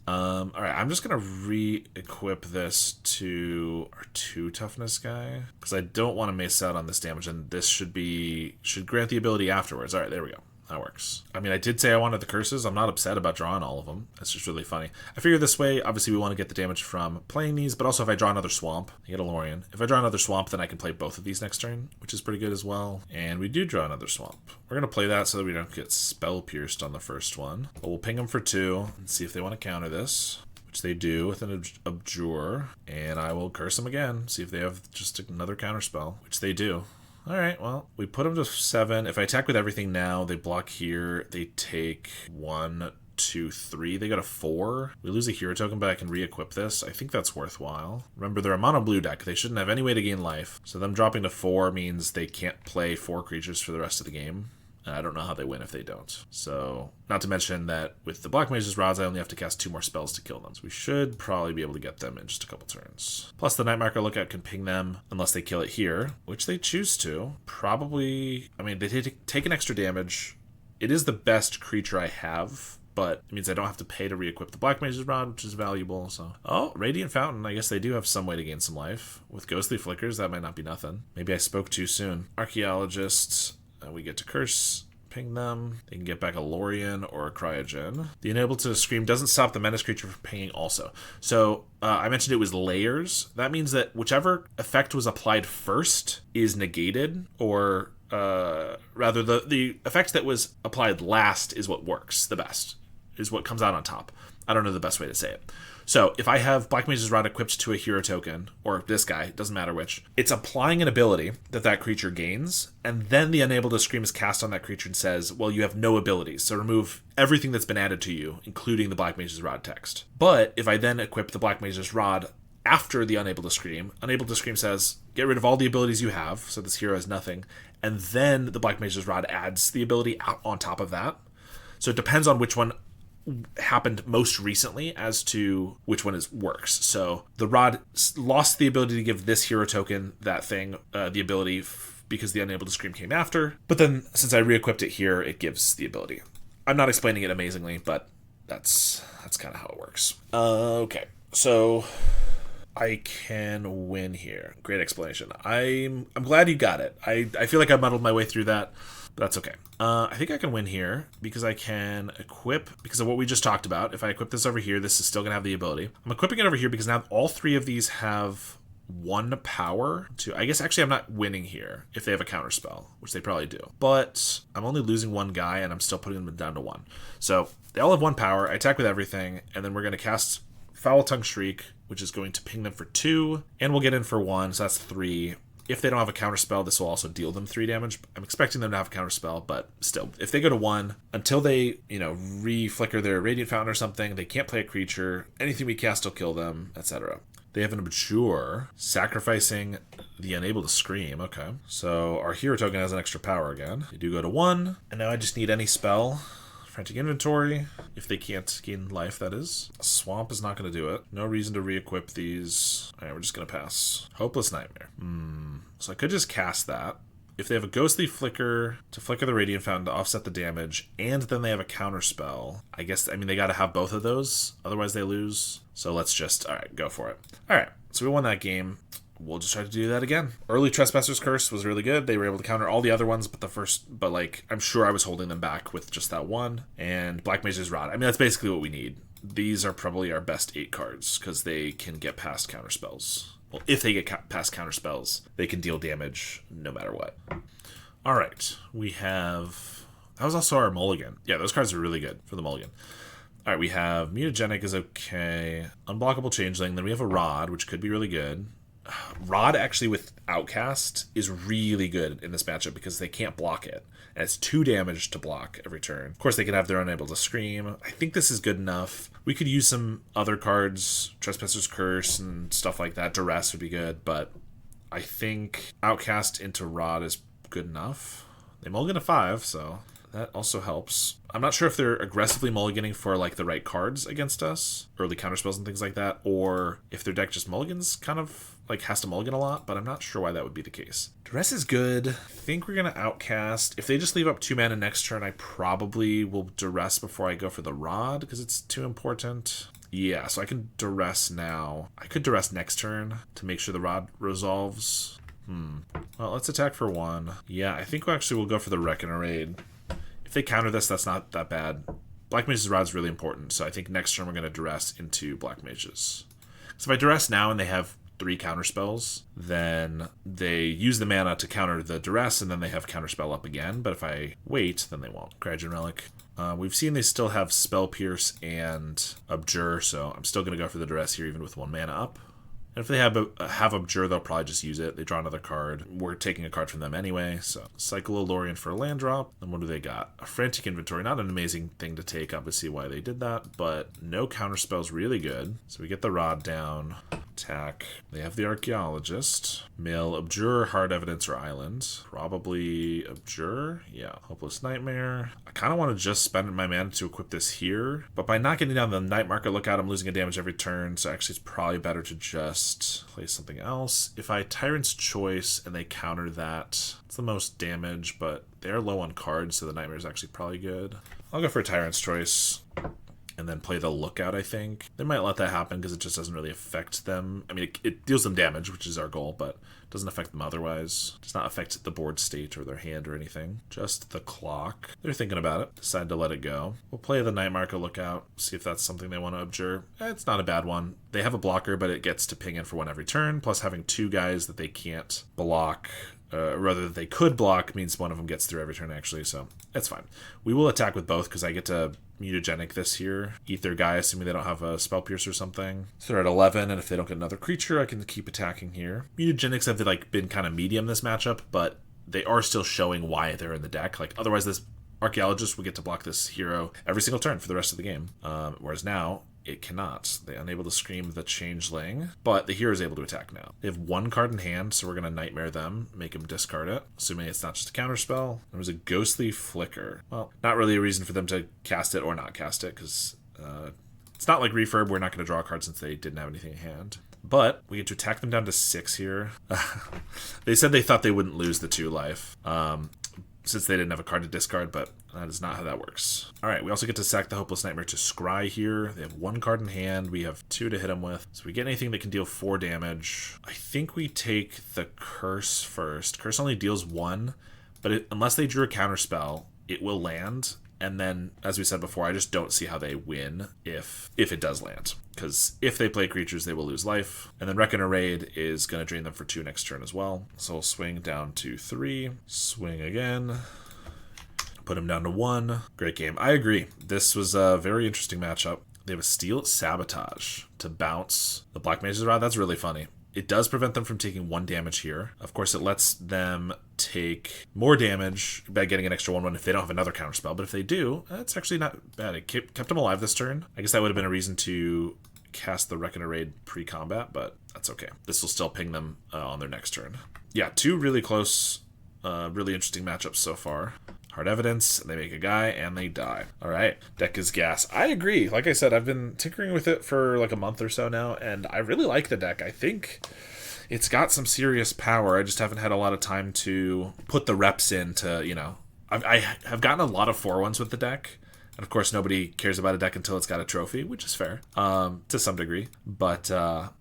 Alright, I'm just gonna re-equip this to our 2 toughness guy, because I don't want to miss out on this damage, and this should grant the ability afterwards. Alright, there we go. That works. I mean, I did say I wanted the curses. I'm not upset about drawing all of them. That's just really funny. I figure this way, obviously we want to get the damage from playing these, but also if I draw another swamp, I get a Lorien. If I draw another swamp, then I can play both of these next turn, which is pretty good as well. And we do draw another swamp. We're going to play that so that we don't get spell pierced on the first one. But we'll ping them for 2 and see if they want to counter this, which they do with an Abjure. And I will curse them again, see if they have just another counterspell, which they do. Alright, well, we put them to 7. If I attack with everything now, they block here. They take 1, 2, 3. They go to 4. We lose a hero token, but I can re-equip this. I think that's worthwhile. Remember, they're a mono blue deck. They shouldn't have any way to gain life. So them dropping to 4 means they can't play 4 creatures for the rest of the game. And I don't know how they win if they don't. So, not to mention that with the Black Mage's Rods, I only have to cast 2 more spells to kill them. So we should probably be able to get them in just a couple turns. Plus, the Nightmarker Lookout can ping them unless they kill it here, which they choose to. Probably, I mean, they take an extra damage. It is the best creature I have, but it means I don't have to pay to re-equip the Black Mage's Rod, which is valuable. So, oh, Radiant Fountain. I guess they do have some way to gain some life. With Ghostly Flickers, that might not be nothing. Maybe I spoke too soon. Archaeologists. We get to curse, ping them. They can get back a Lorien or a Cryogen. The Enable to Scream doesn't stop the Menace creature from pinging also. So I mentioned it was layers. That means that whichever effect was applied first is negated, or rather the effect that was applied last is what works the best, is what comes out on top. I don't know the best way to say it. So if I have Black Mage's Rod equipped to a hero token, or this guy, doesn't matter which, it's applying an ability that creature gains, and then the Unable to Scream is cast on that creature and says, well, you have no abilities, so remove everything that's been added to you, including the Black Mage's Rod text. But if I then equip the Black Mage's Rod after the Unable to Scream says, get rid of all the abilities you have, so this hero has nothing, and then the Black Mage's Rod adds the ability on top of that. So it depends on which one happened most recently as to which one works. So the Rod lost the ability to give this hero token that thing, the ability, because the Unable to Scream came after. But then since I re-equipped it here, it gives the ability. I'm not explaining it amazingly, but that's kind of how it works. Okay, so I can win here. Great explanation. I'm glad you got it. I feel like I muddled my way through that. But that's okay. I think I can win here because I can equip, because of what we just talked about. If I equip this over here, this is still going to have the ability. I'm equipping it over here because now all 3 of these have 1 power to, I guess actually I'm not winning here if they have a counter spell, which they probably do. But I'm only losing 1 guy and I'm still putting them down to 1. So they all have 1 power. I attack with everything, and then we're going to cast Foul Tongue Shriek, which is going to ping them for 2, and we'll get in for 1, so that's 3. If they don't have a counterspell, this will also deal them 3 damage. I'm expecting them to have a counterspell, but still, if they go to 1, until they, re-flicker their Radiant Fountain or something, they can't play a creature. Anything we cast will kill them, etc. They have an Abjure, sacrificing the Unable to Scream. Okay, so our hero token has an extra power again. They do go to 1, and now I just need any spell. Frantic Inventory, if they can't gain life, that is. Swamp is not going to do it. No reason to re-equip these. Alright, we're just going to pass. Hopeless Nightmare. So I could just cast that. If they have a Ghostly Flicker to flicker the Radiant Fountain to offset the damage, and then they have a counter spell, I mean, they got to have both of those, otherwise they lose. So let's just, alright, go for it. Alright, so we won that game. We'll just try to do that again. Early Trespasser's Curse was really good. They were able to counter all the other ones, but I'm sure I was holding them back with just that one. And Black Mage's Rod. I mean, that's basically what we need. These are probably our best 8 cards because they can get past counter spells. Well, if they get past counter spells, they can deal damage no matter what. All right, we have. That was also our mulligan. Yeah, those cards are really good for the mulligan. All right, we have Mutagenic is okay. Unblockable Changeling. Then we have a Rod, which could be really good. Rod actually with Outcast is really good in this matchup because they can't block it. And it's 2 damage to block every turn. Of course, they can have their Unable to Scream. I think this is good enough. We could use some other cards, Trespasser's Curse and stuff like that. Duress would be good, but I think Outcast into Rod is good enough. They mulligan a 5, so that also helps. I'm not sure if they're aggressively mulliganing for like the right cards against us, early counterspells and things like that, or if their deck just mulligans kind of like has to mulligan a lot, but I'm not sure why that would be the case. Duress is good. I think we're gonna Outcast. If they just leave up 2 mana next turn, I probably will Duress before I go for the Rod because it's too important. Yeah, so I can Duress now. I could Duress next turn to make sure the Rod resolves. Well, let's attack for 1. Yeah, I think we will go for the Wreck and Raid. If they counter this, that's not that bad. Black Mage's Rod is really important, so I think next turn we're going to Duress into Black Mage's. So if I Duress now and they have 3 counterspells, then they use the mana to counter the Duress, and then they have counterspell up again. But if I wait, then they won't. Graduate Relic. We've seen they still have Spell Pierce and Abjure, so I'm still going to go for the Duress here, even with 1 mana up. And if they have Abjure, they'll probably just use it. They draw another card. We're taking a card from them anyway, so Cycle Lorien for a land drop. And what do they got? A Frantic Inventory. Not an amazing thing to take, obviously, why they did that, but no counterspell's really good. So we get the Rod down. Attack. They have the Archaeologist. Mill, Abjure, Hard Evidence, or Island. Probably Abjure. Yeah. Hopeless Nightmare. I kind of want to just spend my mana to equip this here, but by not getting down the Night Marker Lookout, I'm losing a damage every turn, so actually it's probably better to just play something else. If I Tyrant's Choice and they counter that, it's the most damage, but they're low on cards, so the Nightmare is actually probably good. I'll go for Tyrant's Choice and then play the Lookout, I think. They might let that happen because it just doesn't really affect them. I mean, it deals them damage, which is our goal, but it doesn't affect them otherwise. It does not affect the board state or their hand or anything. Just the clock. They're thinking about it. Decide to let it go. We'll play the Night Marker Lookout, see if that's something they want to abjure. It's not a bad one. They have a blocker, but it gets to ping in for 1 every turn, plus having 2 guys that they can't block. Rather that they could block means one of them gets through every turn, actually, so it's fine. We will attack with both because I get to Mutagenic this here. Eat their guy, assuming they don't have a Spell Pierce or something. So they're at 11, and if they don't get another creature, I can keep attacking here. Mutagenics have been kind of medium this matchup, but they are still showing why they're in the deck. Otherwise, this Archaeologist will get to block this hero every single turn for the rest of the game. Whereas now, it cannot. They're unable to Scream the Changeling, but the hero is able to attack now. They have 1 card in hand, so we're going to Nightmare them, make them discard it, assuming it's not just a counterspell. There was a Ghostly Flicker. Well, not really a reason for them to cast it or not cast it, because it's not like Refurb. We're not going to draw a card since they didn't have anything in hand. But we get to attack them down to 6 here. They said they thought they wouldn't lose the 2 life. Since they didn't have a card to discard, but that is not how that works. Alright, we also get to sack the Hopeless Nightmare to scry here. They have 1 card in hand. We have 2 to hit them with. So we get anything that can deal 4 damage. I think we take the Curse first. Curse only deals 1, But unless they drew a counterspell, it will land. And then, as we said before, I just don't see how they win if it does land. Because if they play creatures, they will lose life. And then Reckoner Raid is going to drain them for 2 next turn as well. So we'll swing down to 3. Swing again. Put him down to 1. Great game. I agree. This was a very interesting matchup. They have a Steel Sabotage to bounce the Black Mage's Rod. That's really funny. It does prevent them from taking 1 damage here. Of course, it lets them take more damage by getting an extra 1/1 if they don't have another counterspell. But if they do, that's actually not bad. It kept them alive this turn. I guess that would have been a reason to cast the Reckoner Raid pre-combat, but that's okay. This will still ping them on their next turn. Yeah, 2 really close, really interesting matchups so far. Hard Evidence, they make a guy, and they die. All right, deck is gas. I agree. Like I said, I've been tinkering with it for like a month or so now, and I really like the deck. I think it's got some serious power. I just haven't had a lot of time to put the reps in to, you know... I have gotten a lot of 4-1s with the deck, and of course nobody cares about a deck until it's got a trophy, which is fair, to some degree. But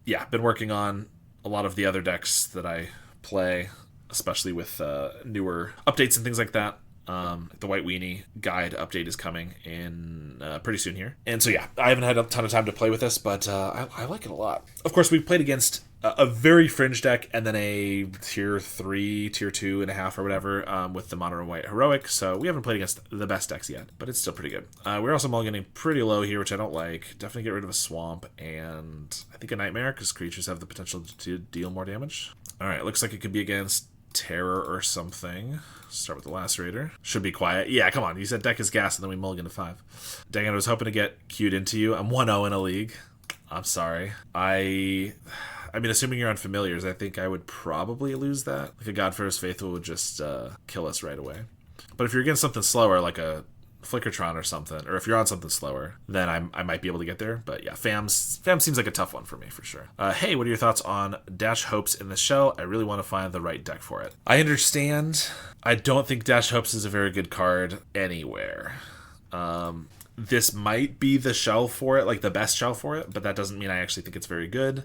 yeah, been working on a lot of the other decks that I play, especially with newer updates and things like that. The White Weenie guide update is coming in pretty soon here. And so yeah, I haven't had a ton of time to play with this, but I like it a lot. Of course, we've played against a very fringe deck and then a tier 3, tier 2.5 or whatever with the Mono and White Heroic, so we haven't played against the best decks yet, but it's still pretty good. We're also mulliganing pretty low here, which I don't like. Definitely get rid of a Swamp and I think a Nightmare, because creatures have the potential to deal more damage. Alright, looks like it could be against Terror or something. Start with the Lacerator. Should be quiet. Yeah, come on. You said deck is gas, and then we mulligan to 5. Dang it, I was hoping to get queued into you. I'm 1-0 in a league. I'm sorry. I mean, assuming you're on Familiars, I think I would probably lose that. Like a God Pharaoh's Faithful would just kill us right away. But if you're against something slower, like a Flickertron or something, or if you're on something slower, then I might be able to get there. But yeah, Fam seems like a tough one for me for sure. Hey, what are your thoughts on Dash Hopes in the shell? I really want to find the right deck for it. I understand. I don't think Dash Hopes is a very good card anywhere. This might be the shell for it, like the best shell for it, but that doesn't mean I actually think it's very good.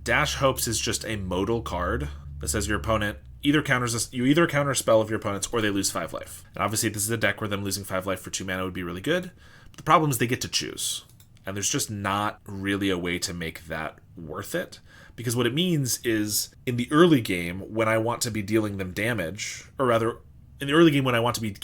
Dash Hopes is just a modal card that says your opponent either counters you either counter a spell of your opponents or they lose 5 life. And obviously this is a deck where them losing 5 life for 2 mana would be really good. But the problem is they get to choose. And there's just not really a way to make that worth it. Because what it means is in the early game when I want to be dealing them damage, or rather in the early game when I want to be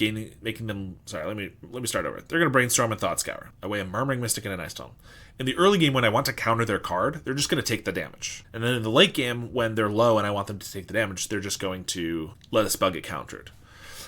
making them... Sorry, let me start over. They're going to Brainstorm and Thought Scour. Away a Murmuring Mystic and an Ice Tome. In the early game when I want to counter their card, they're just going to take the damage. And then in the late game when they're low and I want them to take the damage, they're just going to let a spell get countered.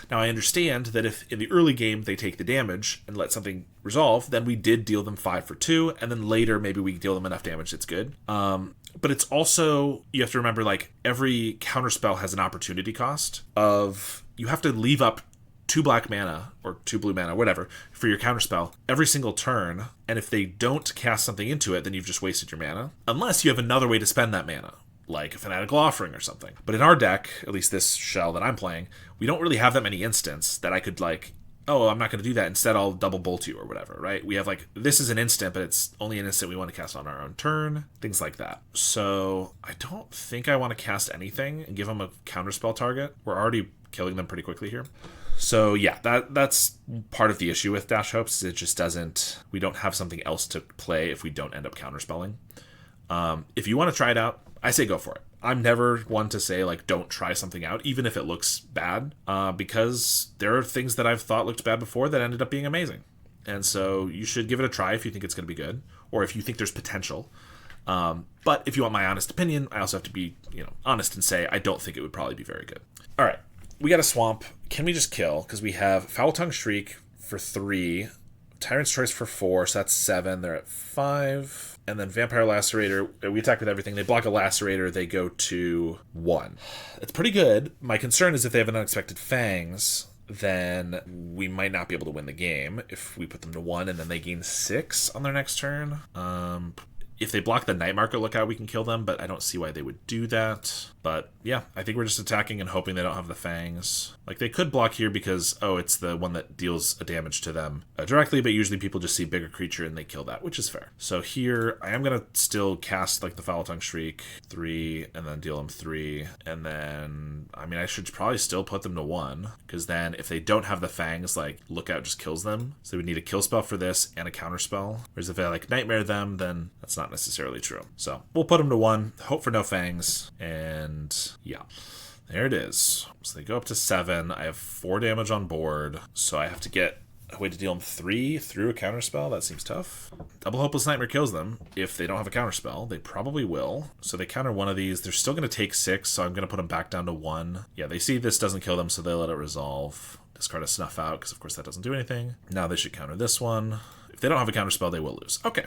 Now I understand that if in the early game they take the damage and let something resolve, then we did deal them 5 for 2, and then later maybe we deal them enough damage it's good. But it's also, you have to remember, like, every counterspell has an opportunity cost of... You have to leave up 2 black mana, or 2 blue mana, whatever, for your counterspell every single turn, and if they don't cast something into it, then you've just wasted your mana. Unless you have another way to spend that mana, like a Fanatical Offering or something. But in our deck, at least this shell that I'm playing, we don't really have that many instants that I could, like, oh, I'm not going to do that, instead I'll double bolt you or whatever, right? We have, like, this is an instant, but it's only an instant we want to cast on our own turn, things like that. So I don't think I want to cast anything and give them a counterspell target. We're already killing them pretty quickly here. So yeah, that's part of the issue with Dash Hopes. It just doesn't... We don't have something else to play if we don't end up counterspelling. If you want to try it out, I say go for it. I'm never one to say, like, don't try something out, even if it looks bad, because there are things that I've thought looked bad before that ended up being amazing. And so you should give it a try if you think it's going to be good, or if you think there's potential. But if you want my honest opinion, I also have to be, honest and say I don't think it would probably be very good. All right, we got a Swamp. Can we just kill? Because we have Foul Tongue Shriek for 3, Tyrant's Choice for 4, so that's 7. They're at 5. And then Vampire Lacerator, we attack with everything. They block a Lacerator, they go to 1. It's pretty good. My concern is if they have an Unexpected Fangs, then we might not be able to win the game if we put them to 1 and then they gain 6 on their next turn. If they block the Night Market Lookout, we can kill them, but I don't see why they would do that. But yeah, I think we're just attacking and hoping they don't have the fangs. Like, they could block here because, oh, it's the one that deals a damage to them directly, but usually people just see bigger creature and they kill that, which is fair. So here, I am going to still cast, like, the Foul Tongue Shriek 3, and then deal them 3, and then, I mean, I should probably still put them to 1, because then if they don't have the fangs, like, Lookout just kills them. So we need a kill spell for this and a counter spell. Whereas if I, like, Nightmare them, then that's not necessarily true. So we'll put them to 1, hope for no fangs, and yeah. There it is. So they go up to 7. I have 4 damage on board, so I have to get a way to deal them 3 through a counterspell. That seems tough. Double Hopeless Nightmare kills them. If they don't have a counterspell, they probably will. So they counter one of these. They're still going to take 6, so I'm going to put them back down to 1. Yeah, they see this doesn't kill them, so they let it resolve. Discard a Snuff Out, because of course that doesn't do anything. Now they should counter this one. If they don't have a counterspell, they will lose. Okay.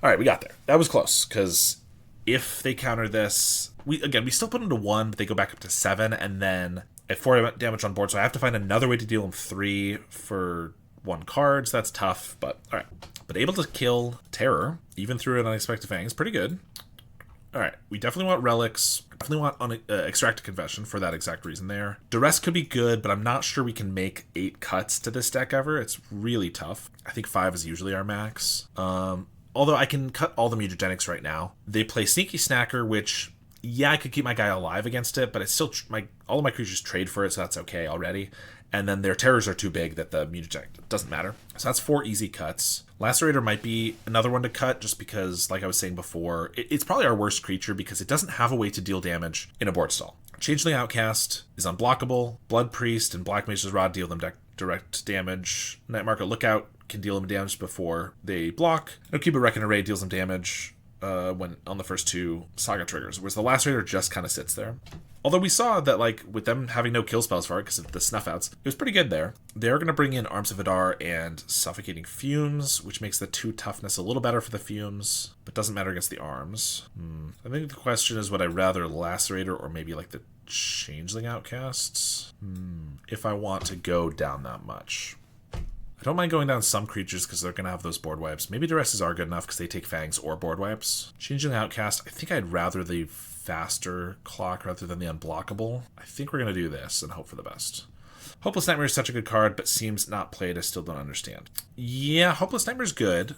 All right, we got there. That was close, because if they counter this, we still put them to 1, but they go back up to 7, and then I have 4 damage on board, so I have to find another way to deal them 3 for 1 card, so that's tough, but all right. But able to kill Terror, even through an Unexpected Fang, is pretty good. All right, we definitely want Relics, definitely want Extracted Confession for that exact reason there. Duress could be good, but I'm not sure we can make 8 cuts to this deck ever. It's really tough. I think 5 is usually our max. Although I can cut all the mutagenics right now. They play Sneaky Snacker, which, yeah, I could keep my guy alive against it, but it's still all of my creatures trade for it, so that's okay already. And then their terrors are too big that the mutagenic doesn't matter. So that's 4 easy cuts. Lacerator might be another one to cut just because, like I was saying before, it's probably our worst creature because it doesn't have a way to deal damage in a board stall. Changeling Outcast is unblockable. Blood Priest and Black Mage's Rod deal them direct damage. Night Market Lookout can deal them damage before they block. No Cupid Reckon Array deals them damage when on the first 2 Saga triggers, whereas the Lacerator just kind of sits there. Although we saw that, like, with them having no kill spells for it because of the Snuff Outs, it was pretty good there. They're going to bring in Arms of Vidar and Suffocating Fumes, which makes the 2 toughness a little better for the Fumes, but doesn't matter against the Arms. I think the question is, would I rather Lacerator or maybe, like, the Changeling Outcasts? If I want to go down that much. I don't mind going down some creatures because they're going to have those board wipes. Maybe Duresses are good enough because they take Fangs or board wipes. Changeling Outcast, I think I'd rather the faster clock rather than the unblockable. I think we're going to do this and hope for the best. Hopeless Nightmare is such a good card, but seems not played. I still don't understand. Yeah, Hopeless Nightmare is good.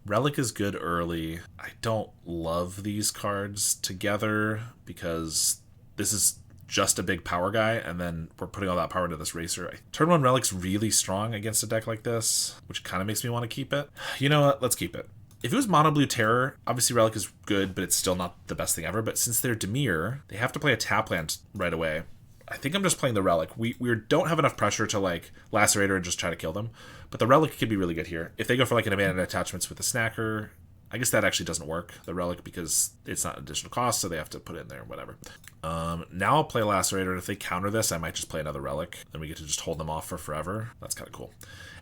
Relic is good early. I don't love these cards together because this is just a big power guy, and then we're putting all that power into this racer. Turn 1 Relic's really strong against a deck like this, which kind of makes me want to keep it. You know what? Let's keep it. If it was Mono Blue Terror, obviously Relic is good, but it's still not the best thing ever. But since they're Dimir, they have to play a tap land right away. I think I'm just playing the Relic. We don't have enough pressure to, like, Lacerator and just try to kill them. But the Relic could be really good here. If they go for, like, an Abandoned Attachments with a Snacker, I guess that actually doesn't work, the Relic, because it's not an additional cost, so they have to put it in there, whatever. Now I'll play Lacerator, and if they counter this, I might just play another Relic. Then we get to just hold them off for forever. That's kind of cool.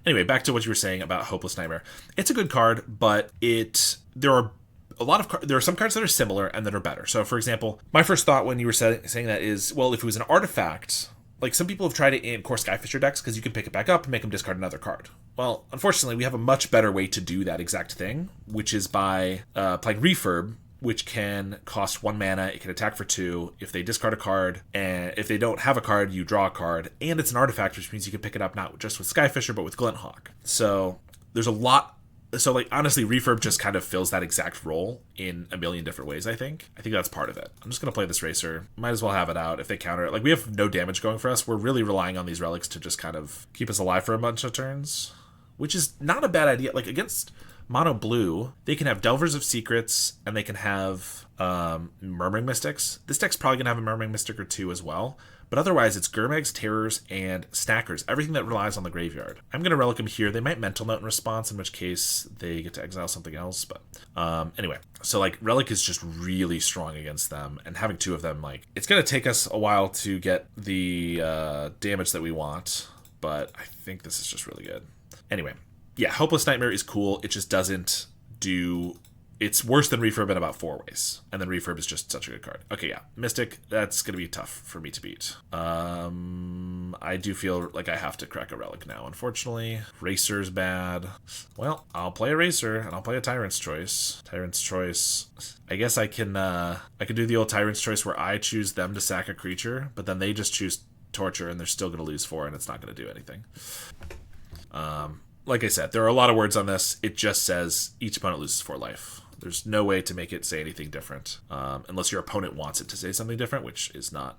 Anyway, back to what you were saying about Hopeless Nightmare. It's a good card, but there are some cards that are similar and that are better. So, for example, my first thought when you were saying that is, well, if it was an artifact, like some people have tried it in core Skyfisher decks because you can pick it back up and make them discard another card. Well, unfortunately, we have a much better way to do that exact thing, which is by playing Refurb, which can cost 1 mana. It can attack for 2. If they discard a card, and if they don't have a card, you draw a card. And it's an artifact, which means you can pick it up not just with Skyfisher, but with Glinthawk. So there's a lot. So, like, honestly, Refurb just kind of fills that exact role in a million different ways, I think. I think that's part of it. I'm just going to play this Racer. Might as well have it out if they counter it. Like, we have no damage going for us. We're really relying on these Relics to just kind of keep us alive for a bunch of turns, which is not a bad idea. Like, against Mono Blue, they can have Delvers of Secrets, and they can have Murmuring Mystics. This deck's probably going to have a Murmuring Mystic or 2 as well. But otherwise, it's Gurmags, Terrors, and Snackers. Everything that relies on the graveyard. I'm going to Relic them here. They might Mental Note in response, in which case they get to exile something else. But anyway, so like Relic is just really strong against them. And having 2 of them, like, it's going to take us a while to get the damage that we want. But I think this is just really good. Anyway, yeah, Hopeless Nightmare is cool. It just doesn't do it's worse than Refurb in about 4 ways. And then Refurb is just such a good card. Okay, yeah. Mystic, that's going to be tough for me to beat. I do feel like I have to crack a Relic now, unfortunately. Racer's bad. Well, I'll play a Racer, and I'll play a Tyrant's Choice. Tyrant's Choice. I guess I can do the old Tyrant's Choice where I choose them to sack a creature, but then they just choose Torture, and they're still going to lose 4, and it's not going to do anything. Like I said, there are a lot of words on this. It just says each opponent loses 4 life. There's no way to make it say anything different, unless your opponent wants it to say something different, which is not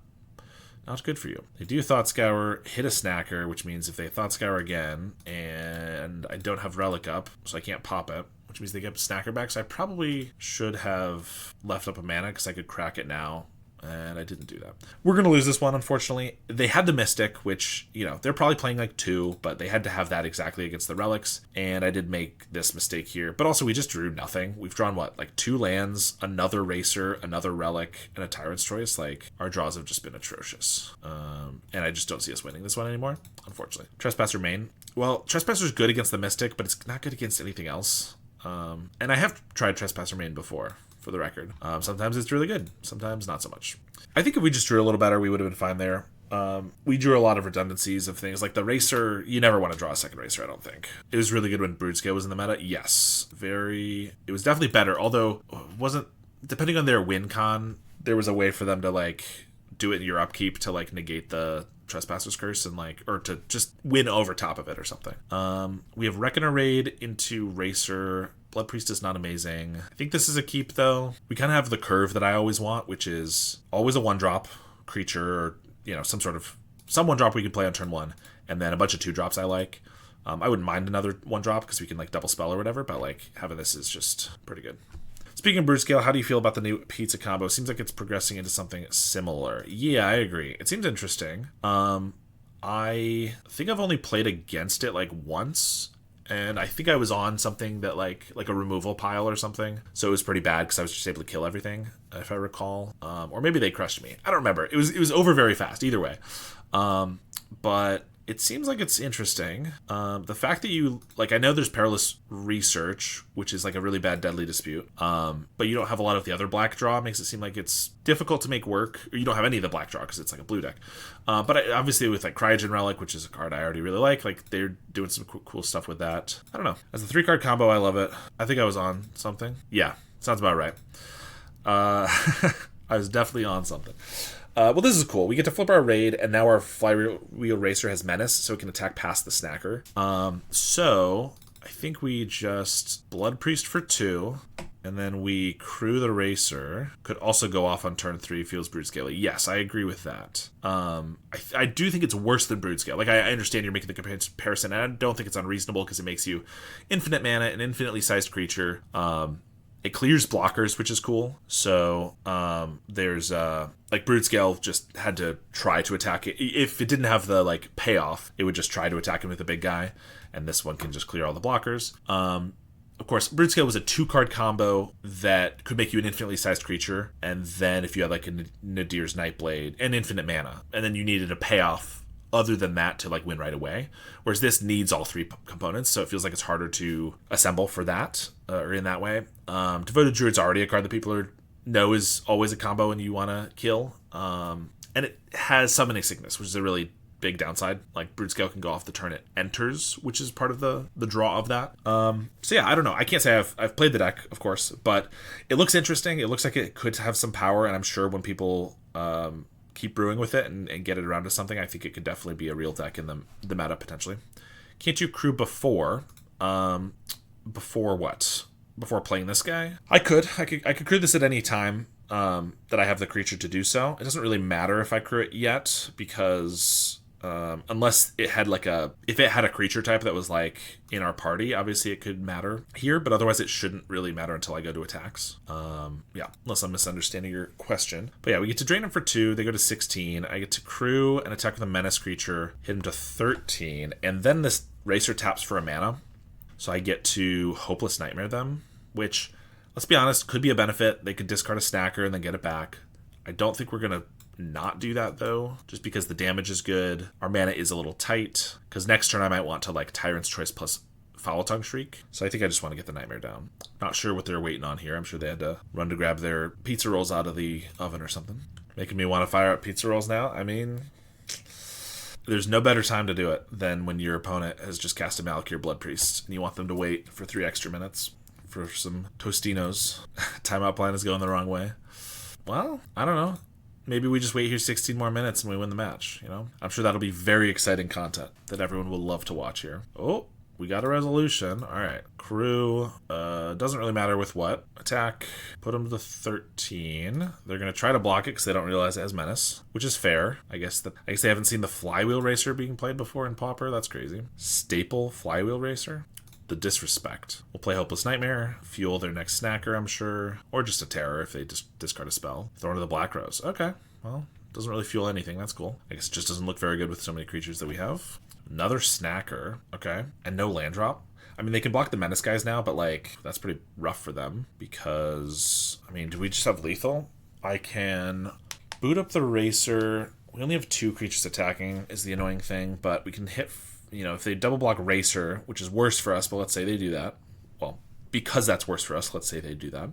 good for you. They do Thought Scour, hit a Snacker, which means if they Thought Scour again, and I don't have Relic up, so I can't pop it, which means they get Snacker back, so I probably should have left up a mana, because I could crack it now. And I didn't do that. We're going to lose this one, unfortunately. They had the Mystic, which, they're probably playing like 2, but they had to have that exactly against the Relics. And I did make this mistake here. But also, we just drew nothing. We've drawn, like 2 lands, another Racer, another Relic, and a Tyrant's Choice. Like, our draws have just been atrocious. And I just don't see us winning this one anymore, unfortunately. Trespasser main. Well, Trespasser's good against the Mystic, but it's not good against anything else. And I have tried Trespasser main before, for the record. Sometimes it's really good. Sometimes not so much. I think if we just drew a little better, we would have been fine there. We drew a lot of redundancies of things. Like the Racer, you never want to draw a second Racer, I don't think. It was really good when Broodskale was in the meta. Yes. It was definitely better, although wasn't, depending on their win con, there was a way for them to like do it in your upkeep to like negate the Trespasser's Curse and like, or to just win over top of it or something. We have Reckoner Raid into Racer. Blood Priest is not amazing. I think this is a keep, though. We kind of have the curve that I always want, which is always a 1-drop creature, or, some 1-drop we could play on turn 1, and then a bunch of 2-drops I like. I wouldn't mind another 1-drop, because we can, like, double spell or whatever, but, like, having this is just pretty good. Speaking of Broodskale, how do you feel about the new pizza combo? Seems like it's progressing into something similar. Yeah, I agree. It seems interesting. I think I've only played against it, like, once. And I think I was on something that like a removal pile or something. So it was pretty bad because I was just able to kill everything, if I recall. Or maybe they crushed me. I don't remember. It was over very fast either way. But it seems like it's interesting. The fact that you, like, I know there's Perilous Research, which is like a really bad Deadly Dispute. But you don't have a lot of the other black draw. Makes it seem like it's difficult to make work. Or you don't have any of the black draw because it's like a blue deck. But obviously with like Cryogen Relic, which is a card I already really like they're doing some cool stuff with that. I don't know. As a 3-card combo, I love it. I think I was on something. Yeah, sounds about right. I was definitely on something. Well, this is cool. We get to flip our raid, and now our Flywheel Racer has Menace, so it can attack past the Snacker. So I think we just Blood Priest for 2, and then we Crew the Racer. Could also go off on turn 3, feels Broodskale. Yes, I agree with that. I do think it's worse than Broodskale. Like, I understand you're making the comparison, and I don't think it's unreasonable, because it makes you infinite mana, an infinitely sized creature. It clears blockers, which is cool. So there's like Broodskale just had to try to attack it. If it didn't have the like payoff, it would just try to attack him with a big guy, and this one can just clear all the blockers. Of course, Broodskale was a 2-card combo that could make you an infinitely sized creature, and then if you had like a Nadir's Nightblade and infinite mana, and then you needed a payoff other than that to like win right away, whereas this needs all 3 components, so it feels like it's harder to assemble for that, or in that way. Devoted Druid's already a card that people know is always a combo and you want to kill, and it has Summoning Sickness, which is a really big downside. Like, Broodskale can go off the turn it enters, which is part of the draw of that. So yeah, I don't know. I can't say I've played the deck, of course, but it looks interesting. It looks like it could have some power, and I'm sure when people keep brewing with it and get it around to something, I think it could definitely be a real deck in the meta, potentially. Can't you crew before? Before what? Before playing this guy? I could crew this at any time that I have the creature to do so. It doesn't really matter if I crew it yet, because unless it had if it had a creature type that was like in our party, obviously it could matter here, but otherwise it shouldn't really matter until I go to attacks. Yeah, unless I'm misunderstanding your question. But yeah, we get to drain them for 2, they go to 16, I get to crew and attack with a menace creature, hit him to 13, and then this Racer taps for a mana, so I get to Hopeless Nightmare them, which, let's be honest, could be a benefit. They could discard a Snacker and then get it back. I don't think we're going to not do that, though, just because the damage is good. Our mana is a little tight, because next turn I might want to like Tyrant's Choice plus Foul Tongue Shriek. So I think I just want to get the Nightmare down. Not sure what they're waiting on here. I'm sure they had to run to grab their pizza rolls out of the oven or something. Making me want to fire up pizza rolls now. I mean, there's no better time to do it than when your opponent has just cast a Malakir Blood Priest and you want them to wait for 3 extra minutes for some Tostinos. Timeout plan is going the wrong way. Well, I don't know. Maybe we just wait here 16 more minutes and we win the match, you know? I'm sure that'll be very exciting content that everyone will love to watch here. Oh, we got a resolution. All right. Crew, doesn't really matter with what. Attack, put them to 13. They're going to try to block it because they don't realize it has Menace, which is fair. I guess they haven't seen the Flywheel Racer being played before in Pauper. That's crazy. Staple Flywheel Racer? The disrespect. We'll play Hopeless Nightmare, fuel their next snacker, I'm sure, or just a terror if they just discard a spell. Throw into the Black Rose. Okay, well, doesn't really fuel anything. That's cool. I guess it just doesn't look very good with so many creatures that we have. Another snacker. Okay, and no land drop. I mean, they can block the Menace guys now, but, like, that's pretty rough for them because, I mean, do we just have lethal? I can boot up the Racer. We only have 2 creatures attacking is the annoying thing, but we can hit... You know, if they double block Racer, which is worse for us, but let's say they do that. Well, because that's worse for us, let's say they do that.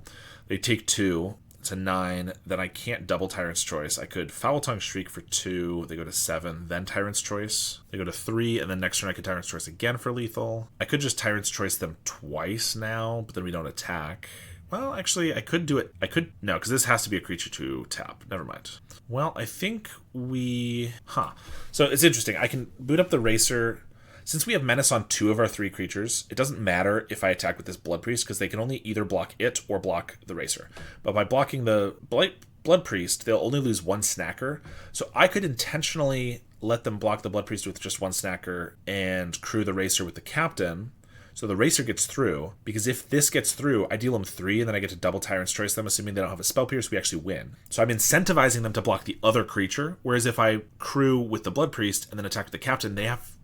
They take 2, it's a 9, then I can't double Tyrant's Choice. I could Foul Tongue Shriek for 2, they go to 7, then Tyrant's Choice. They go to 3, and then next turn I could Tyrant's Choice again for lethal. I could just Tyrant's Choice them twice now, but then we don't attack. Well, actually, I could do it. No, because this has to be a creature to tap. Never mind. Well, I think we... So it's interesting. I can boot up the Racer... Since we have Menace on 2 of our 3 creatures, it doesn't matter if I attack with this Blood Priest, because they can only either block it or block the Racer. But by blocking the Blood Priest, they'll only lose 1 snacker. So I could intentionally let them block the Blood Priest with just 1 snacker and crew the Racer with the Captain. So the Racer gets through, because if this gets through, I deal them 3, and then I get to double Tyrant's Choice them, assuming they don't have a Spell Pierce, we actually win. So I'm incentivizing them to block the other creature, whereas if I crew with the Blood Priest and then attack with the Captain,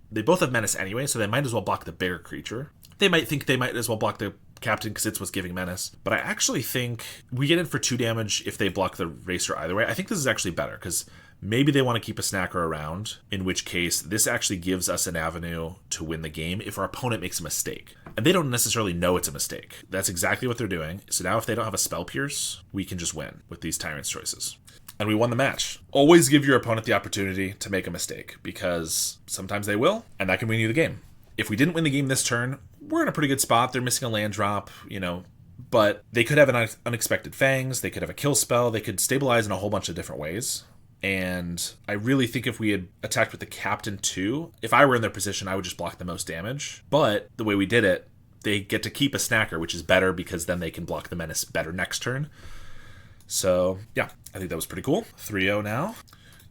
they both have Menace anyway, so they might as well block the bigger creature. They might think they might as well block the Captain because it's what's giving Menace. But I actually think we get in for 2 damage if they block the Racer either way. I think this is actually better because maybe they want to keep a snacker around, in which case this actually gives us an avenue to win the game if our opponent makes a mistake. And they don't necessarily know it's a mistake. That's exactly what they're doing. So now if they don't have a Spell Pierce, we can just win with these Tyrant's Choices. And we won the match. Always give your opponent the opportunity to make a mistake, because sometimes they will, and that can win you the game. If we didn't win the game this turn, we're in a pretty good spot. They're missing a land drop, you know, but they could have an unexpected Fangs, they could have a kill spell, they could stabilize in a whole bunch of different ways. And I really think if we had attacked with the Captain too, if I were in their position, I would just block the most damage. But the way we did it, they get to keep a snacker, which is better because then they can block the Menace better next turn. So, yeah, I think that was pretty cool. 3-0 now.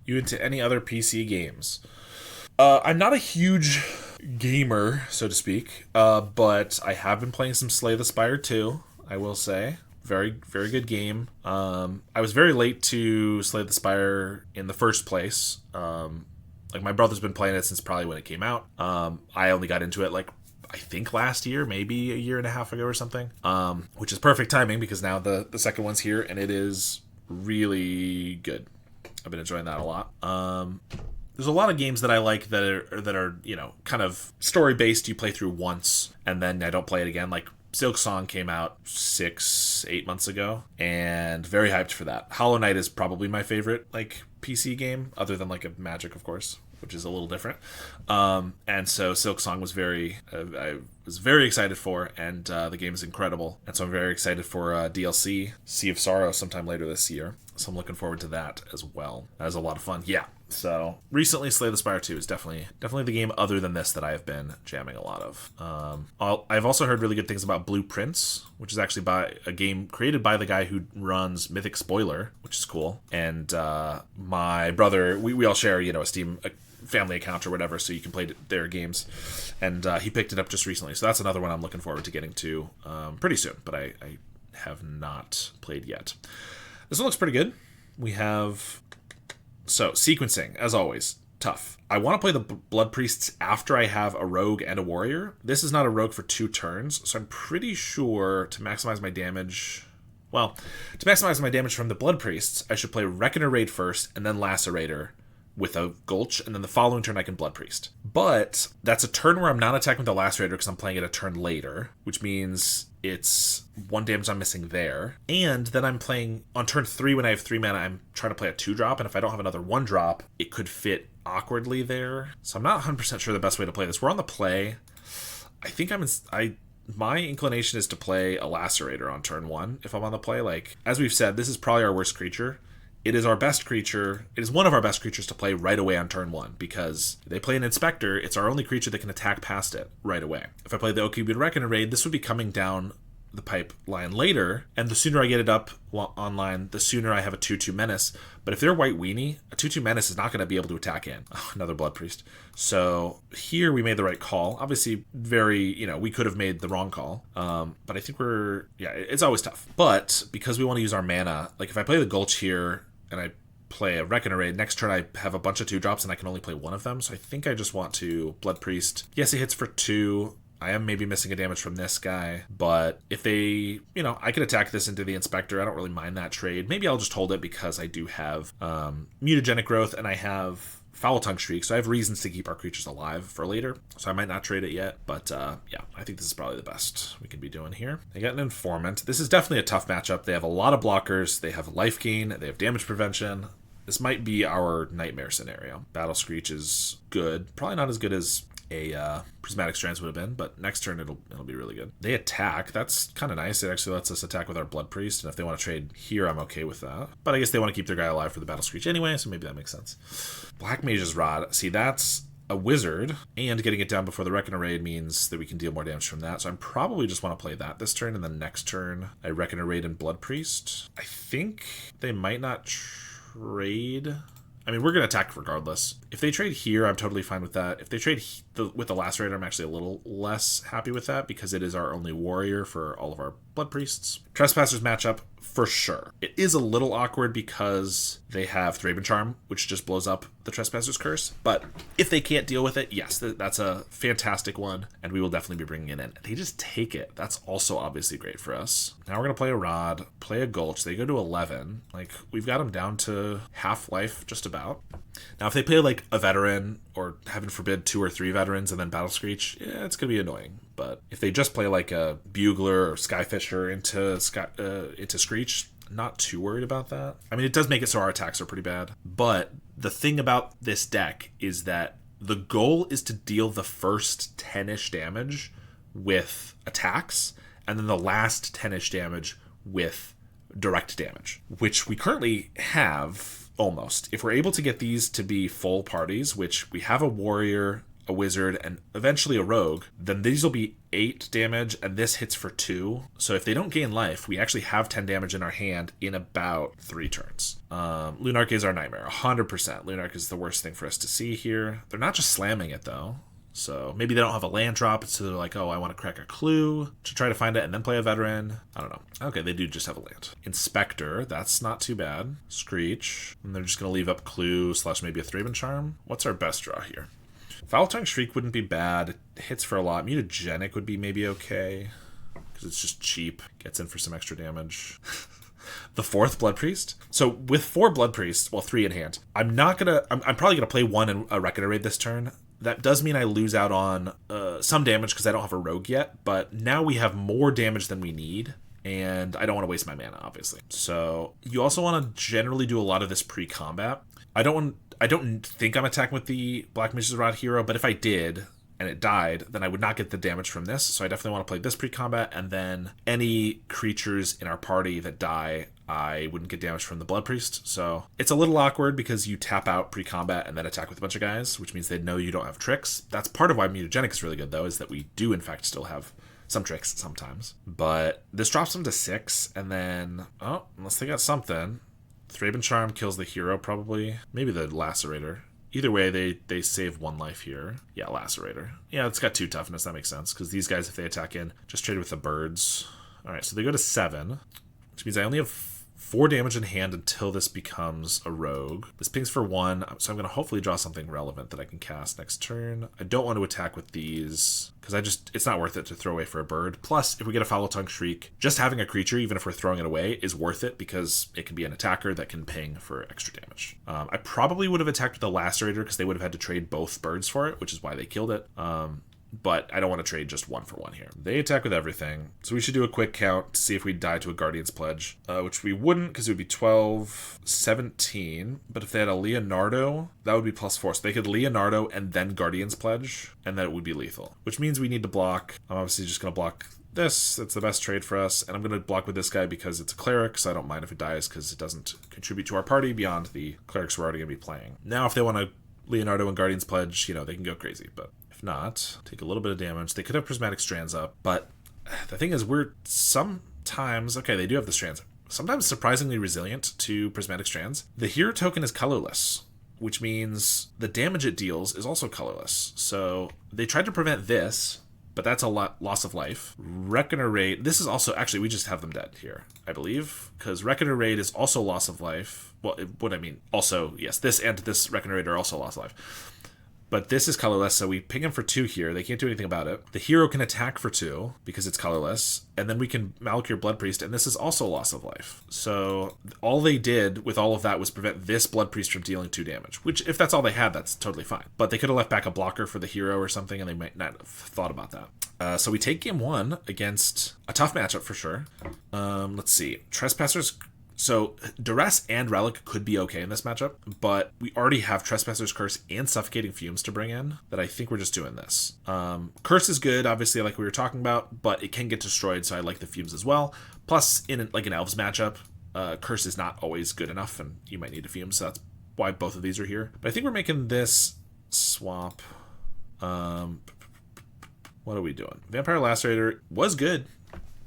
You into any other PC games? I'm not a huge gamer, so to speak, but I have been playing some Slay the Spire 2, I will say. Very, very good game. I was very late to Slay the Spire in the first place. Like, my brother's been playing it since probably when it came out. I only got into it, like, I think last year, maybe a year and a half ago or something, which is perfect timing because now the second one's here and it is really good. I've been enjoying that a lot. There's a lot of games that I like that are you know, kind of story based. You play through once and then I don't play it again. Like Silk Song came out 6-8 months ago and very hyped for that. Hollow Knight is probably my favorite like PC game, other than like a Magic, of course, which is a little different. And so Silk Song was I was very excited for, and the game is incredible. And so I'm very excited for DLC, Sea of Sorrow, sometime later this year. So I'm looking forward to that as well. That was a lot of fun. Yeah. So recently, Slay the Spire 2 is definitely the game other than this that I have been jamming a lot of. I've also heard really good things about Blue Prince, which is actually by a game created by the guy who runs Mythic Spoiler, which is cool. And my brother, we all share, you know, a Steam family account or whatever, so you can play their games. And he picked it up just recently, so that's another one I'm looking forward to getting to pretty soon. But I have not played yet. This one looks pretty good. We have... So, sequencing, as always, tough. I want to play the Blood Priests after I have a Rogue and a Warrior. This is not a Rogue for 2 turns, so I'm pretty sure to maximize my damage... Well, to maximize my damage from the Blood Priests, I should play Reckoner Raid first, and then Lacerator, with a Gulch, and then the following turn I can Blood Priest. But that's a turn where I'm not attacking with the Lacerator because I'm playing it a turn later, which means it's 1 damage I'm missing there. And then I'm playing on turn 3 when I have 3 mana, I'm trying to play a 2-drop, and if I don't have another 1-drop, it could fit awkwardly there. So I'm not 100% sure the best way to play this. We're on the play. I think my inclination is to play a Lacerator on turn 1 if I'm on the play. Like, as we've said, this is probably our worst creature. It is our best creature. It is one of our best creatures to play right away on turn 1 because if they play an Inspector, it's our only creature that can attack past it right away. If I play the Okibu Reckoner Raid, this would be coming down the pipeline later, and the sooner I get it up online, the sooner I have a 2/2 Menace. But if they're White Weenie, a 2/2 Menace is not going to be able to attack in. Oh, another Blood Priest. So here we made the right call. Obviously, we could have made the wrong call. But I think it's always tough. But because we want to use our mana, like if I play the Gulch here and I play a Reckoner Raid, next turn I have a bunch of 2-drops and I can only play one of them. So I think I just want to Blood Priest. Yes, it hits for 2. I am maybe missing a damage from this guy, but if they, I could attack this into the Inspector. I don't really mind that trade. Maybe I'll just hold it because I do have Mutagenic Growth and I have Foul Tongue Shriek, so I have reasons to keep our creatures alive for later. So I might not trade it yet, but I think this is probably the best we can be doing here. They got an Informant. This is definitely a tough matchup. They have a lot of blockers. They have life gain. They have damage prevention. This might be our nightmare scenario. Battle Screech is good. Probably not as good as a Prismatic Strands would have been, but next turn it'll be really good. They attack. That's kind of nice. It actually lets us attack with our Blood Priest, and if they want to trade here, I'm okay with that. But I guess they want to keep their guy alive for the Battle Screech anyway, so maybe that makes sense. Black Mage's Rod. See, that's a wizard, and getting it down before the Reckoner Raid means that we can deal more damage from that, so I probably just want to play that this turn, and then next turn I Reckoner Raid and Blood Priest. I think they might not trade. I mean, we're going to attack regardless. If they trade here, I'm totally fine with that. If they trade with the Lacerator, I'm actually a little less happy with that because it is our only warrior for all of our Blood Priests. Trespassers matchup, for sure. It is a little awkward because they have Thraben Charm, which just blows up the Trespasser's Curse. But if they can't deal with it, yes, that's a fantastic one, and we will definitely be bringing it in. They just take it. That's also obviously great for us. Now we're going to play a Rod, play a Gulch. They go to 11. Like, we've got them down to half life, just about. Now, if they play like a veteran, or heaven forbid 2 or 3 veterans and then Battle Screech, it's going to be annoying. But if they just play like a Bugler or Skyfisher into Screech, not too worried about that. I mean, it does make it so our attacks are pretty bad. But the thing about this deck is that the goal is to deal the first 10-ish damage with attacks, and then the last 10-ish damage with direct damage, which we currently have. Almost. If we're able to get these to be full parties, which we have a warrior, a wizard, and eventually a rogue, then these will be 8 damage, and this hits for 2. So if they don't gain life, we actually have 10 damage in our hand in about 3 turns. Lunark is our nightmare, 100%. Lunark is the worst thing for us to see here. They're not just slamming it, though. So maybe they don't have a land drop, so they're like, oh, I want to crack a clue to try to find it and then play a veteran. I don't know. Okay, they do just have a land. Inspector, that's not too bad. Screech, and they're just going to leave up clue / maybe a Thraben Charm. What's our best draw here? Foul Tongue Shriek wouldn't be bad. It hits for a lot. Mutagenic would be maybe okay, because it's just cheap. Gets in for some extra damage. The 4th Blood Priest. So with 4 Blood Priests, well, 3 in hand, I'm probably going to play 1 in a Reckoner Raid this turn. That does mean I lose out on some damage because I don't have a rogue yet, but now we have more damage than we need, and I don't want to waste my mana, obviously. So you also want to generally do a lot of this pre-combat. I don't think I'm attacking with the Black Mage's Rod hero, but if I did, and it died, then I would not get the damage from this, so I definitely want to play this pre-combat, and then any creatures in our party that die, I wouldn't get damage from the Blood Priest. So it's a little awkward because you tap out pre-combat and then attack with a bunch of guys, which means they know you don't have tricks. That's part of why Mutagenic is really good, though, is that we do in fact still have some tricks sometimes. But this drops them to 6, and then, unless they got something, Thraben Charm kills the hero probably. Maybe the Lacerator. Either way, they save 1 life here. Yeah, Lacerator. Yeah, it's got 2 toughness. That makes sense, because these guys, if they attack in, just trade with the birds. All right, so they go to 7, which means I only have 4 damage in hand until this becomes a rogue. This pings for 1, so I'm going to hopefully draw something relevant that I can cast next turn. I don't want to attack with these, because it's not worth it to throw away for a bird. Plus, if we get a Foul Tongue Shriek, just having a creature, even if we're throwing it away, is worth it, because it can be an attacker that can ping for extra damage. I probably would have attacked with the Lacerator, because they would have had to trade both birds for it, which is why they killed it. But I don't want to trade just 1 for 1 here. They attack with everything. So we should do a quick count to see if we die to a Guardian's Pledge, which we wouldn't, because it would be 12, 17. But if they had a Leonardo, that would be +4. So they could Leonardo and then Guardian's Pledge, and then it would be lethal, which means we need to block. I'm obviously just going to block this. That's the best trade for us. And I'm going to block with this guy because it's a cleric, so I don't mind if it dies because it doesn't contribute to our party beyond the clerics we're already going to be playing. Now, if they want to Leonardo and Guardian's Pledge, they can go crazy, but if not, take a little bit of damage. They could have Prismatic Strands up, but the thing is, we're sometimes, okay, they do have the Strands, sometimes surprisingly resilient to Prismatic Strands. The hero token is colorless, which means the damage it deals is also colorless. So they tried to prevent this, but that's a loss of life. Reckoner Raid, this is also, actually, we just have them dead here, I believe, because Reckoner Raid is also loss of life. Well, also, yes, this and this Reckoner Raid are also loss of life. But this is colorless, so we ping him for 2 here. They can't do anything about it. The hero can attack for 2 because it's colorless, and then we can Malakir Blood Priest, and this is also loss of life. So all they did with all of that was prevent this Blood Priest from dealing 2 damage, which if that's all they had, that's totally fine. But they could have left back a blocker for the hero or something, and they might not have thought about that. So we take game 1 against a tough matchup for sure. Let's see. Trespassers. So Duress and Relic could be okay in this matchup, but we already have Trespasser's Curse and Suffocating Fumes to bring in that I think we're just doing this. Curse is good, obviously, like we were talking about, but it can get destroyed, so I like the Fumes as well. Plus, in an Elves matchup, Curse is not always good enough, and you might need a Fume, so that's why both of these are here. But I think we're making this swap. What are we doing? Vampire Lacerator was good.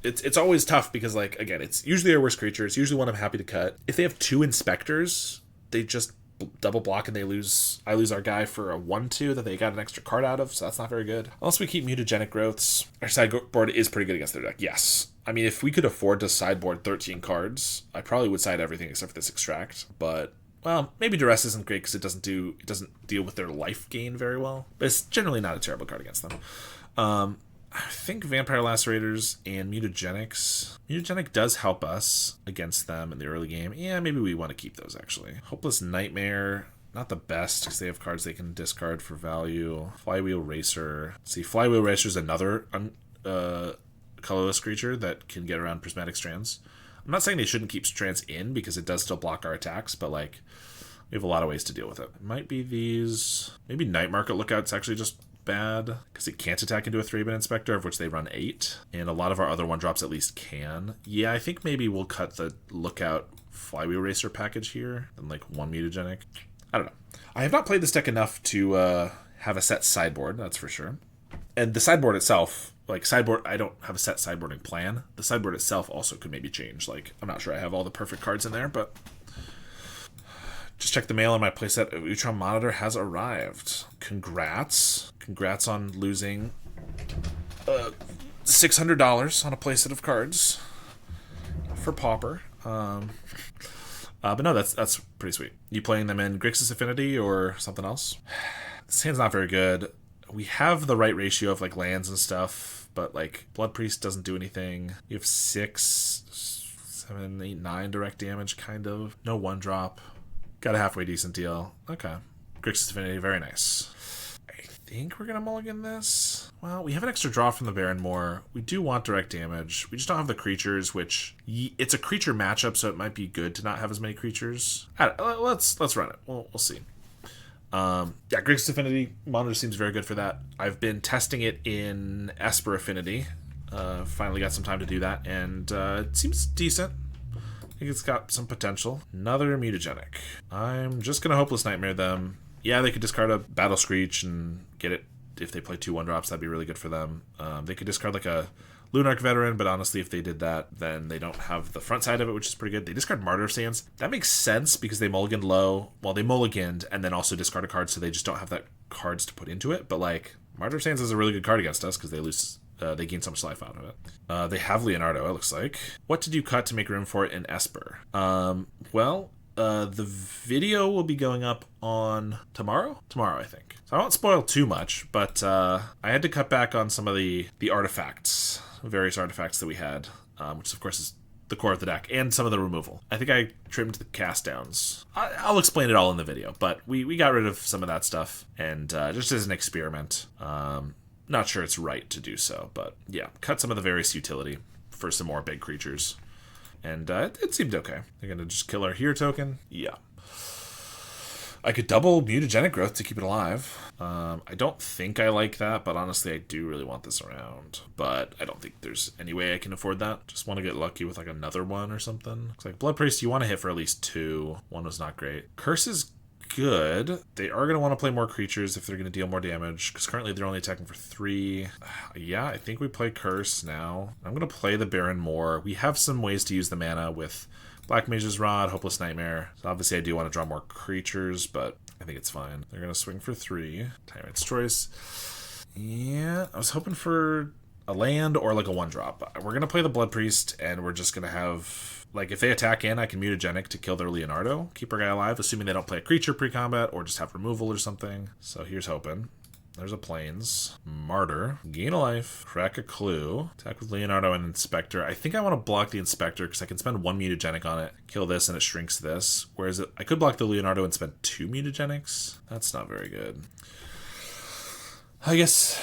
It's always tough because, like, again, it's usually our worst creature. It's usually one I'm happy to cut. If they have 2 Inspectors, they just double block and I lose our guy for a 1/2 that they got an extra card out of, so that's not very good. Unless we keep Mutagenic Growths. Our sideboard is pretty good against their deck, yes. I mean, if we could afford to sideboard 13 cards, I probably would side everything except for this Extract, but... Well, maybe Duress isn't great because it doesn't deal with their life gain very well, but it's generally not a terrible card against them. I think Vampire Lacerators and Mutagenics. Mutagenic does help us against them in the early game. Yeah, maybe we want to keep those, actually. Hopeless Nightmare, not the best, because they have cards they can discard for value. Flywheel Racer. See, Flywheel Racer is another colorless creature that can get around Prismatic Strands. I'm not saying they shouldn't keep Strands in, because it does still block our attacks, but, like, we have a lot of ways to deal with it. It might be these... Maybe Night Market Lookout's actually just... bad because it can't attack into a 3-bit Inspector, of which they run 8, and a lot of our other 1-drops at least can. Yeah, I think maybe we'll cut the Lookout Flywheel Racer package here and like 1 Mutagenic. I don't know. I have not played this deck enough to have a set sideboard, that's for sure. And the sideboard itself, like sideboard, I don't have a set sideboarding plan. The sideboard itself also could maybe change. Like, I'm not sure I have all the perfect cards in there, but just check the mail on my playset. Utron Monitor has arrived. Congrats. Congrats on losing $600 on a playset of cards for Pauper. But no, that's pretty sweet. You playing them in Grixis Affinity or something else? This hand's not very good. We have the right ratio of like lands and stuff, but like Blood Priest doesn't do anything. You have 6, 7, 8, 9 direct damage, kind of. No 1-drop. Got a halfway decent deal. Okay. Grixis Affinity, very nice. I think we're going to mulligan this. Well, we have an extra draw from the Baron Moor. We do want direct damage. We just don't have the creatures, which... It's a creature matchup, so it might be good to not have as many creatures. Let's run it. We'll see. Yeah, Grixis Affinity Monitor seems very good for that. I've been testing it in Esper Affinity. Finally got some time to do that, and it seems decent. I think it's got some potential. Another Mutagenic. I'm just going to Hopeless Nightmare them. Yeah, they could discard a Battle Screech and get it. If they play 2 1-drops, that'd be really good for them. They could discard like a Lunarch Veteran, but honestly, if they did that, then they don't have the front side of it, which is pretty good. They discard Martyr of Sands. That makes sense because they mulliganed low. Well, they mulliganed and then also discard a card, so they just don't have that cards to put into it. But like, Martyr of Sands is a really good card against us because they lose they gain so much life out of it. They have Leonardo, it looks like. What did you cut to make room for it in Esper? The video will be going up on tomorrow, I think. So I won't spoil too much, but I had to cut back on some of the artifacts, various artifacts that we had, which of course is the core of the deck, and some of the removal. I think I trimmed the cast downs. I'll explain it all in the video, but we got rid of some of that stuff, and just as an experiment. Not sure it's right to do so, but yeah, cut some of the various utility for some more big creatures. And it seemed okay. They're going to just kill our here token. Yeah. I could double mutagenic growth to keep it alive. I don't think I like that, but honestly, I do really want this around. But I don't think there's any way I can afford that. Just want to get lucky with like another one or something. Looks like Blood Priest, you want to hit for at least 2. 1 was not great. Curse is good. They are going to want to play more creatures if they're going to deal more damage, because currently they're only attacking for 3. Yeah, I think we play Curse now. I'm going to play the Baron more. We have some ways to use the mana with Black Mage's Rod, Hopeless Nightmare. So obviously I do want to draw more creatures, but I think it's fine. They're going to swing for 3. Tyrant's Choice. Yeah, I was hoping for a land or like a 1-drop. We're going to play the Blood Priest, and we're just going to have, like, if they attack in, I can mutagenic to kill their Leonardo, keep our guy alive, assuming they don't play a creature pre-combat or just have removal or something. So here's hoping. There's a Plains. Martyr. Gain a life. Crack a Clue. Attack with Leonardo and Inspector. I think I want to block the Inspector because I can spend 1 mutagenic on it, kill this, and it shrinks this. Whereas I could block the Leonardo and spend 2 mutagenics. That's not very good. I guess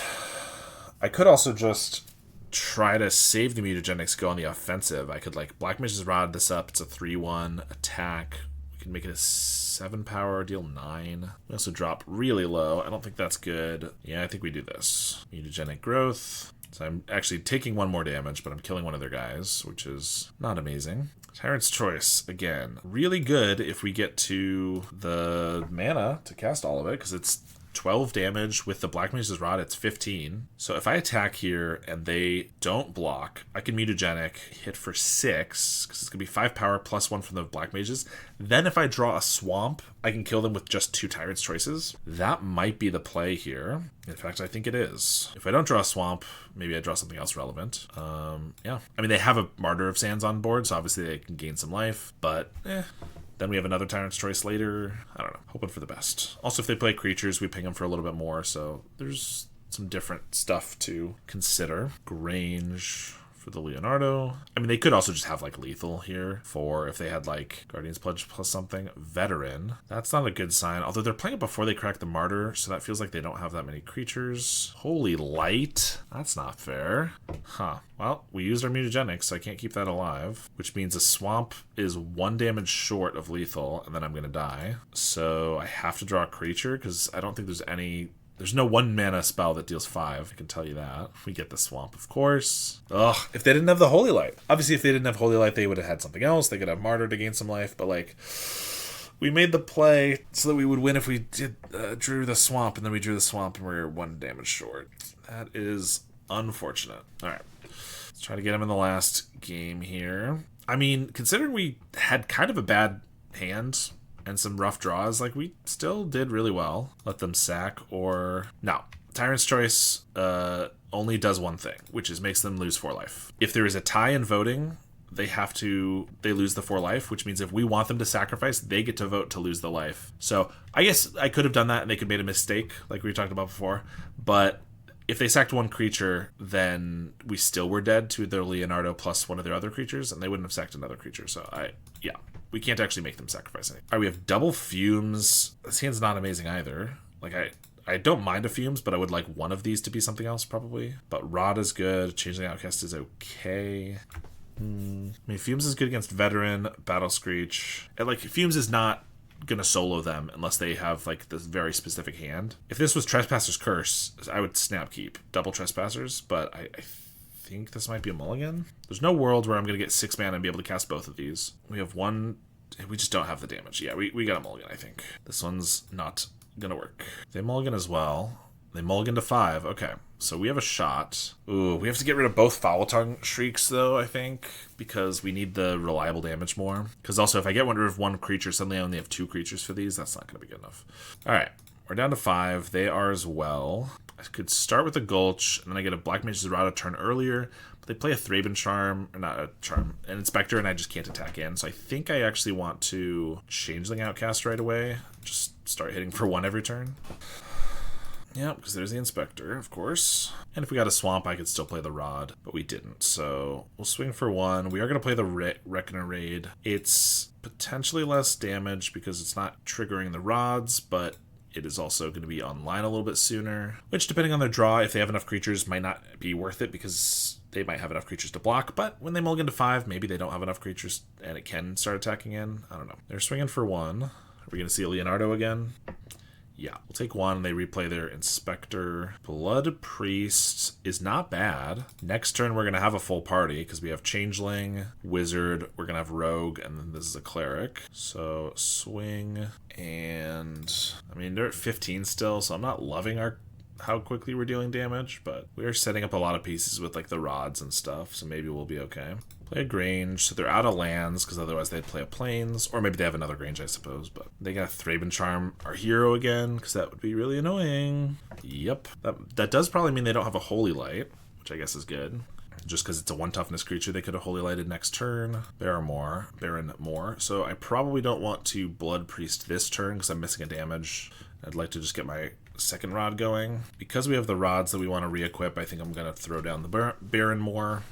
I could also just try to save the mutagenics, go on the offensive. I could like Black Mage's Rod this up. It's a 3/1 attack. We can make it a 7 power, deal 9. We also drop really low. I don't think that's good. Yeah, I think we do this. Mutagenic growth. So I'm actually taking 1 more damage, but I'm killing one of their guys, which is not amazing. Tyrant's Choice, again, really good if we get to the mana to cast all of it, because it's 12 damage. With the Black Mage's Rod, it's 15. So if I attack here and they don't block, I can mutagenic, hit for 6, because it's going to be 5 power plus 1 from the Black Mages. Then if I draw a Swamp, I can kill them with just 2 Tyrant's Choices. That might be the play here. In fact, I think it is. If I don't draw a Swamp, maybe I draw something else relevant. Yeah. I mean, they have a Martyr of Sands on board, so obviously they can gain some life, but then we have another Tyrant's Choice later. I don't know. Hoping for the best. Also, if they play creatures, we ping them for a little bit more, so there's some different stuff to consider. Grange for the Leonardo. I mean, they could also just have like lethal here for if they had like Guardian's Pledge plus something. Veteran. That's not a good sign, although they're playing it before they crack the Martyr, so that feels like they don't have that many creatures. Holy Light. That's not fair. Huh. Well, we used our mutagenics, so I can't keep that alive, which means a Swamp is 1 damage short of lethal, and then I'm going to die. So I have to draw a creature, because I don't think there's no 1 mana spell that deals 5, I can tell you that. We get the Swamp, of course. Ugh, if they didn't have the Holy Light. Obviously, if they didn't have Holy Light, they would have had something else. They could have Martyr to gain some life, but like, we made the play so that we would win if we drew the Swamp, and then we drew the Swamp and we were 1 damage short. That is unfortunate. All right. Let's try to get him in the last game here. I mean, considering we had kind of a bad hand and some rough draws, like, we still did really well. Let them sack or... No. Tyrant's Choice only does one thing, which is makes them lose 4 life. If there is a tie in voting, they lose the 4 life, which means if we want them to sacrifice, they get to vote to lose the life. So I guess I could have done that and they could have made a mistake, like we talked about before, but if they sacked 1 creature, then we still were dead to their Leonardo plus 1 of their other creatures, and they wouldn't have sacked another creature. So we can't actually make them sacrifice anything. All right, we have double Fumes. This hand's not amazing either. Like, I don't mind a Fumes, but I would like one of these to be something else probably. But Rod is good. Changeling Outcast is okay. I mean, Fumes is good against Veteran, Battle Screech. And, like, Fumes is not gonna solo them unless they have like this very specific hand. If this was Trespasser's Curse, I would snap keep double Trespassers, but I think this might be a mulligan. There's no world where I'm gonna get 6 mana and be able to cast both of these. We have 1. We just don't have the damage. Yeah, we got a mulligan, I think. This one's not gonna work. They mulligan as well. They mulligan to 5. Okay, so we have a shot. Ooh, we have to get rid of both Foul Tongue Shrieks, though, I think, because we need the reliable damage more. Because also, if I get rid of 1 creature, suddenly I only have 2 creatures for these. That's not going to be good enough. All right, we're down to 5. They are as well. I could start with a Gulch, and then I get a Black Mage's Errata turn earlier, but they play a Thraben Charm, or not a Charm, an Inspector, and I just can't attack in. So I think I actually want to Changeling Outcast right away. Just start hitting for 1 every turn. Yeah, because there's the Inspector, of course. And if we got a Swamp, I could still play the Rod, but we didn't. So we'll swing for 1. We are going to play the Reckoner Raid. It's potentially less damage because it's not triggering the Rods, but it is also going to be online a little bit sooner, which, depending on their draw, if they have enough creatures, might not be worth it because they might have enough creatures to block. But when they mulligan to 5, maybe they don't have enough creatures and it can start attacking in. I don't know. They're swinging for 1. Are we going to see a Leonardo again? Yeah, we'll take 1. They replay their Inspector. Blood Priest is not bad. Next turn, we're going to have a full party because we have Changeling, Wizard, we're going to have Rogue, and then this is a Cleric. So swing, and I mean, they're at 15 still, so I'm not loving how quickly we're dealing damage, but we are setting up a lot of pieces with like the rods and stuff, so maybe we'll be okay. Play a Grange, so they're out of lands, because otherwise they'd play a Plains, or maybe they have another Grange, I suppose, but they got Thraben Charm, our hero again, because that would be really annoying. Yep, that does probably mean they don't have a Holy Light, which I guess is good. Just because it's a 1 toughness creature, they could have Holy Lighted next turn. Baron more. So I probably don't want to Blood Priest this turn, because I'm missing a damage. I'd like to just get my second Rod going. Because we have the Rods that we want to re-equip, I think I'm going to throw down the Baron more.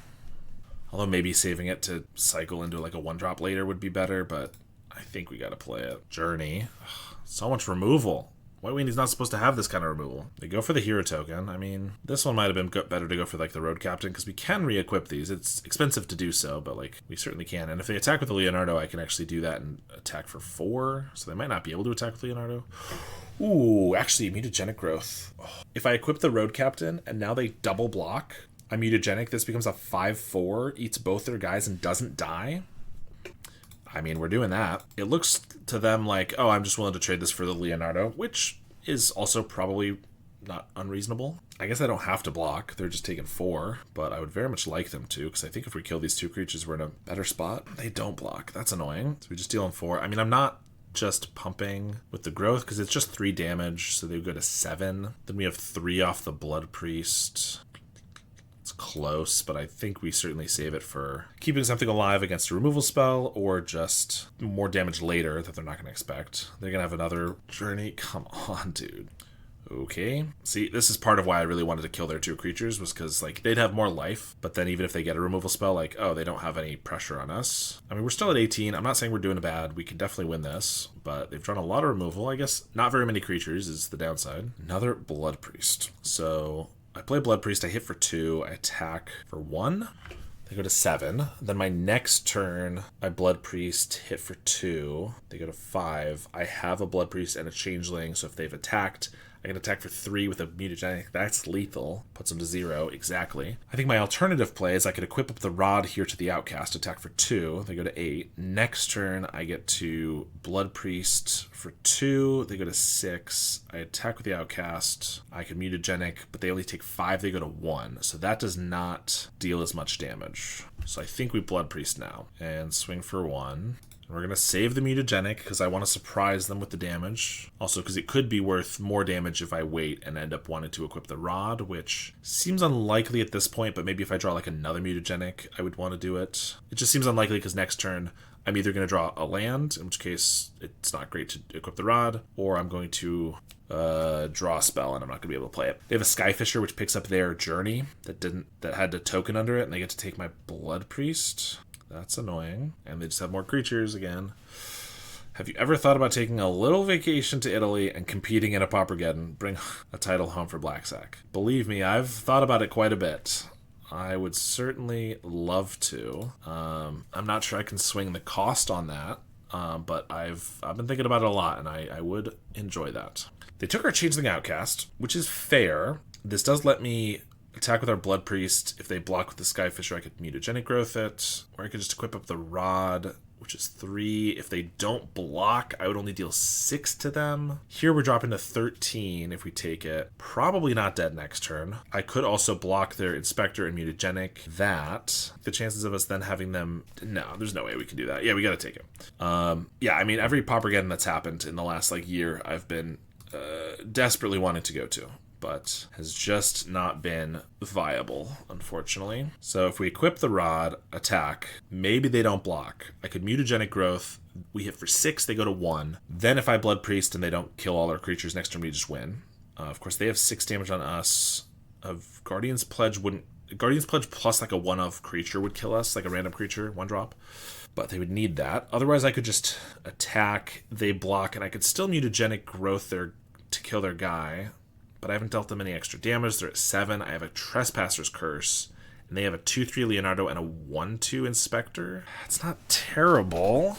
Although maybe saving it to cycle into like a 1-drop later would be better, but I think we got to play it. Journey. Ugh, so much removal. White Weenie is not supposed to have this kind of removal. They go for the hero token. I mean, this one might have been better to go for like the Road Captain, because we can re-equip these. It's expensive to do so, but like we certainly can. And if they attack with the Leonardo, I can actually do that and attack for 4. So they might not be able to attack with Leonardo. Ooh, actually, mutagenic growth. Oh. If I equip the Road Captain and now they double block, I'm mutagenic. This becomes a 5/4, eats both their guys and doesn't die. I mean, we're doing that. It looks to them like, oh, I'm just willing to trade this for the Leonardo, which is also probably not unreasonable. I guess I don't have to block. They're just taking 4, but I would very much like them to, because I think if we kill these 2 creatures, we're in a better spot. They don't block. That's annoying. So we just deal them 4. I mean, I'm not just pumping with the growth, because it's just 3 damage, so they would go to 7. Then we have 3 off the Blood Priest. It's close, but I think we certainly save it for keeping something alive against a removal spell, or just more damage later that they're not going to expect. They're going to have another Journey. Come on, dude. Okay. See, this is part of why I really wanted to kill their 2 creatures, was because like they'd have more life, but then even if they get a removal spell, like, oh, they don't have any pressure on us. I mean, we're still at 18. I'm not saying we're doing bad. We can definitely win this, but they've drawn a lot of removal. I guess not very many creatures is the downside. Another Blood Priest. So I play Blood Priest, I hit for 2, I attack for 1. They go to 7. Then my next turn, I Blood Priest, hit for 2. They go to 5. I have a Blood Priest and a Changeling, so if they've attacked, I can attack for 3 with a mutagenic. That's lethal. Puts them to 0, exactly. I think my alternative play is I could equip up the Rod here to the Outcast, attack for 2. They go to 8. Next turn, I get to Blood Priest for 2. They go to 6. I attack with the Outcast. I can mutagenic, but they only take 5. They go to 1. So that does not deal as much damage. So I think we Blood Priest now. And swing for 1. We're going to save the mutagenic because I want to surprise them with the damage. Also, because it could be worth more damage if I wait and end up wanting to equip the Rod, which seems unlikely at this point, but maybe if I draw like another mutagenic, I would want to do it. It just seems unlikely because next turn, I'm either going to draw a land, in which case it's not great to equip the Rod, or I'm going to draw a spell and I'm not going to be able to play it. They have a Skyfisher, which picks up their Journey that had a token under it, and they get to take my Blood Priest. That's annoying. And they just have more creatures again. Have you ever thought about taking a little vacation to Italy and competing in a Paupergeddon? Bring a title home for Blacksack. Believe me, I've thought about it quite a bit. I would certainly love to. I'm not sure I can swing the cost on that, but I've been thinking about it a lot, and I would enjoy that. They took our Changeling Outcast, which is fair. This does let me attack with our Blood Priest. If they block with the Skyfisher, I could mutagenic growth it, or I could just equip up the Rod, which is 3. If they don't block, I would only deal 6 to them. Here we're dropping to 13 if we take it. Probably not dead next turn. I could also block their Inspector and mutagenic that. The chances of us then having them... No, there's no way we can do that. Yeah, we gotta take it. Yeah, I mean, every Paupergeddon that's happened in the last year, I've been desperately wanting to go to. but has just not been viable, unfortunately. So if we equip the Rod, attack, maybe they don't block. I could Mutagenic Growth. We hit for 6, they go to 1. Then if I Blood Priest and they don't kill all our creatures next turn, we just win. Of course, they have 6 damage on us. Guardian's Pledge wouldn't... Guardian's Pledge plus like a 1-of creature would kill us, like a random creature, 1-drop. But they would need that. Otherwise, I could just attack, they block, and I could still Mutagenic Growth to kill their guy. But I haven't dealt them any extra damage. They're at 7. I have a Trespasser's Curse. And they have a 2-3 Leonardo and a 1-2 Inspector. It's not terrible.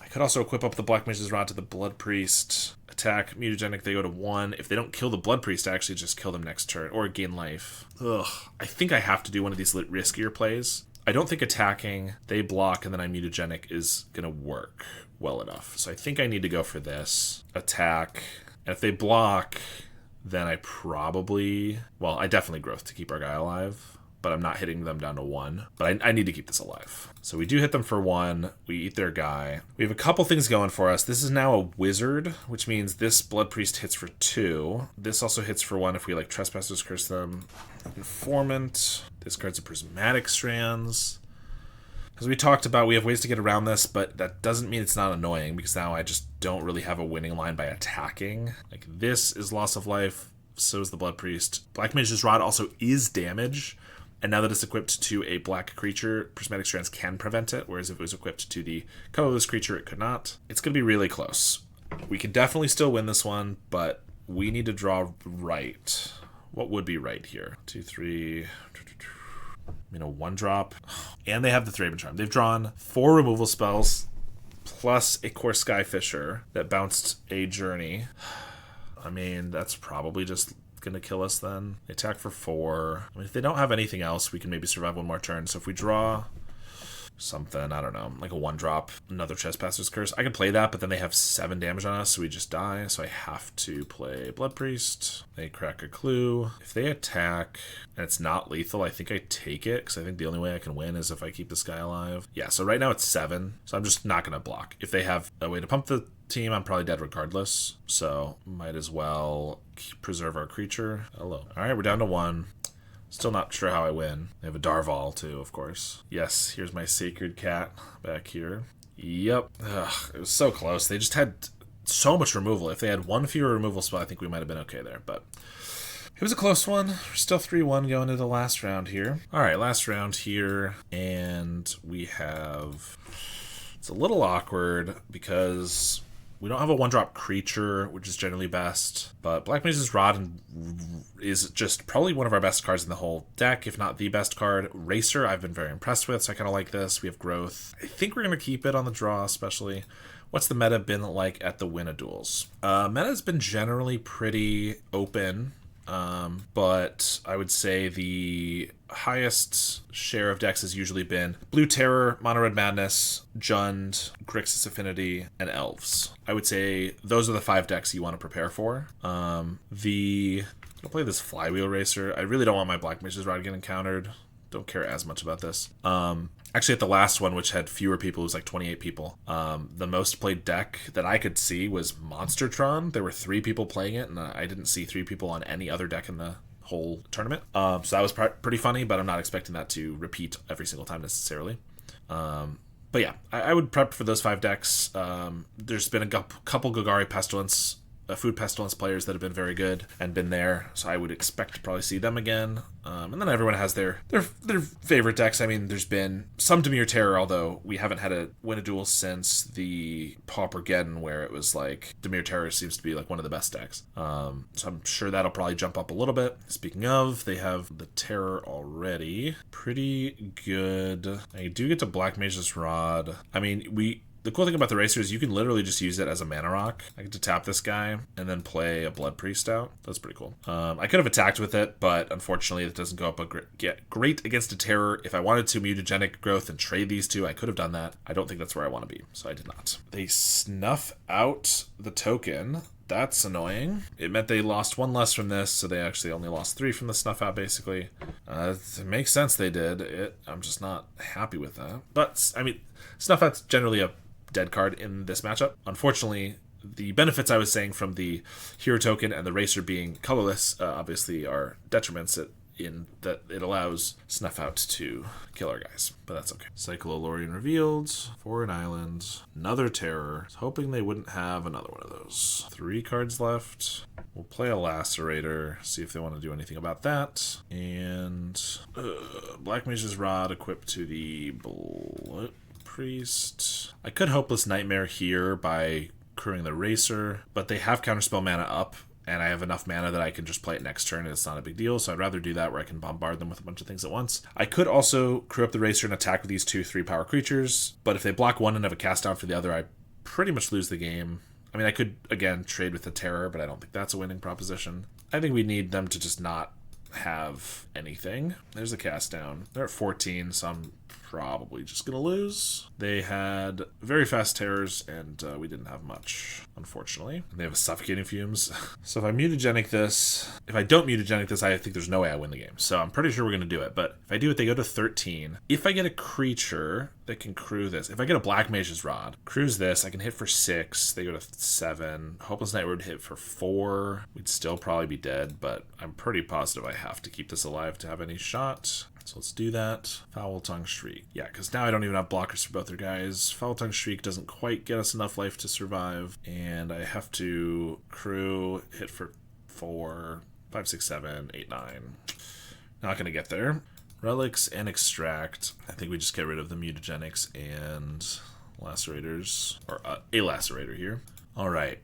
I could also equip up the Black Mage's Rod to the Blood Priest. Attack, Mutagenic, they go to 1. If they don't kill the Blood Priest, I actually just kill them next turn. Or gain life. Ugh. I think I have to do one of these riskier plays. I don't think attacking, they block, and then I Mutagenic is going to work well enough. So I think I need to go for this. Attack. And if they block, then I probably... Well, I definitely Growth to keep our guy alive. But I'm not hitting them down to 1. But I need to keep this alive. So we do hit them for 1. We eat their guy. We have a couple things going for us. This is now a Wizard, which means this Blood Priest hits for 2. This also hits for 1 if we like Trespassers Curse them. Informant. Discards a Prismatic Strands. As we talked about, we have ways to get around this, but that doesn't mean it's not annoying, because now I just don't really have a winning line by attacking. Like, this is loss of life, so is the Blood Priest. Black Mage's Rod also is damage. And now that it's equipped to a black creature, Prismatic Strands can prevent it, whereas if it was equipped to the colorless creature, it could not. It's going to be really close. We can definitely still win this one, but we need to draw right. What would be right here? 2, 3... 1-drop. And they have the Thraben Charm. They've drawn 4 removal spells, plus a Core Skyfisher that bounced a Journey. I mean, that's probably just... gonna kill us then. They attack for 4. I mean, if they don't have anything else, we can maybe survive one more turn. So if we draw something, I don't know, like a 1-drop, another Trespasser's Curse, I could play that, but then they have 7 damage on us, so we just die. So I have to play Blood Priest. They crack a clue. If they attack and it's not lethal, I think I take it, because I think the only way I can win is if I keep this guy alive. Yeah, so right now it's 7, so I'm just not gonna block. If they have a way to pump the team, I'm probably dead regardless, so might as well preserve our creature. Hello. Alright, we're down to 1. Still not sure how I win. They have a Darval too, of course. Yes, here's my Sacred Cat back here. Yep. Ugh, it was so close. They just had so much removal. If they had 1 fewer removal spell, I think we might have been okay there, but it was a close one. We're still 3-1 going into the last round here. Alright, last round here, and we have... It's a little awkward because we don't have a 1-drop creature, which is generally best, but Black Mage's Rod is just probably one of our best cards in the whole deck, if not the best card. Racer, I've been very impressed with, so I kind of like this. We have Growth. I think we're going to keep it on the draw, especially. What's the meta been like at the Win-a-Duels? Meta has been generally pretty open, but I would say the highest share of decks has usually been Blue Terror, Mono Red Madness, Jund, Grixis Affinity, and Elves. I would say those are the 5 decks you want to prepare for. I'll play this Flywheel Racer. I really don't want my Black Mage's Rod getting countered. Don't care as much about this. Actually, at the last one, which had fewer people, it was like 28 people. The most played deck that I could see was Monstertron. There were 3 people playing it, and I didn't see 3 people on any other deck in the whole tournament. So that was pretty funny, but I'm not expecting that to repeat every single time necessarily. But yeah, I would prep for those 5 decks. There's been a couple Golgari Pestilence, Food Pestilence players that have been very good and been there, so I would expect to probably see them again. And then everyone has their favorite decks. I mean, there's been some Dimir Terror, although we haven't had a Win-a-Duel since the Pauper-geddon, where it was like Dimir Terror seems to be like one of the best decks. So I'm sure that'll probably jump up a little bit. Speaking of, they have the Terror already. Pretty good. I do get to Black Mage's Rod. I mean, the cool thing about the Racer is you can literally just use it as a mana rock. I get to tap this guy and then play a Blood Priest out. That's pretty cool. I could have attacked with it, but unfortunately it doesn't go up great against a Terror. If I wanted to Mutagenic Growth and trade these 2, I could have done that. I don't think that's where I want to be, so I did not. They snuff out the token. That's annoying. It meant they lost 1 less from this, so they actually only lost 3 from the snuff out, basically. It makes sense they did. I'm just not happy with that. But, I mean, snuff out's generally a dead card in this matchup. Unfortunately, the benefits I was saying from the hero token and the racer being colorless obviously are detriments in that it allows Snuff Out to kill our guys, but that's okay. Cyclolorian revealed, Foreign Island, another Terror. Hoping they wouldn't have another one of those. 3 cards left. We'll play a Lacerator, see if they want to do anything about that. And Black Mage's Rod equipped to the Blood Priest. I could Hopeless Nightmare here by crewing the Racer, but they have Counterspell mana up, and I have enough mana that I can just play it next turn and it's not a big deal, so I'd rather do that where I can bombard them with a bunch of things at once. I could also crew up the Racer and attack with these 2 3-power creatures, but if they block one and have a cast down for the other, I pretty much lose the game. I mean, I could, again, trade with the Terror, but I don't think that's a winning proposition. I think we need them to just not have anything. There's a cast down. They're at 14, so I'm probably just gonna lose. They had very fast Terrors, and we didn't have much, unfortunately. They have a Suffocating Fumes. So if I mutagenic this, if I don't mutagenic this, I think there's no way I win the game. So I'm pretty sure we're gonna do it, but if I do it, they go to 13. If I get a creature that can crew this, if I get a Black Mage's Rod, crews this, I can hit for 6, they go to 7. Hopeless Night would hit for 4. We'd still probably be dead, but I'm pretty positive I have to keep this alive to have any shot. So let's do that. Foul Tongue Shriek. Yeah, because now I don't even have blockers for both their guys. Foul Tongue Shriek doesn't quite get us enough life to survive. And I have to crew, hit for 4, 5, 6, 7, 8, 9. Not going to get there. Relics and Extract. I think we just get rid of the mutagenics and Lacerators. Or a Lacerator here. Alright.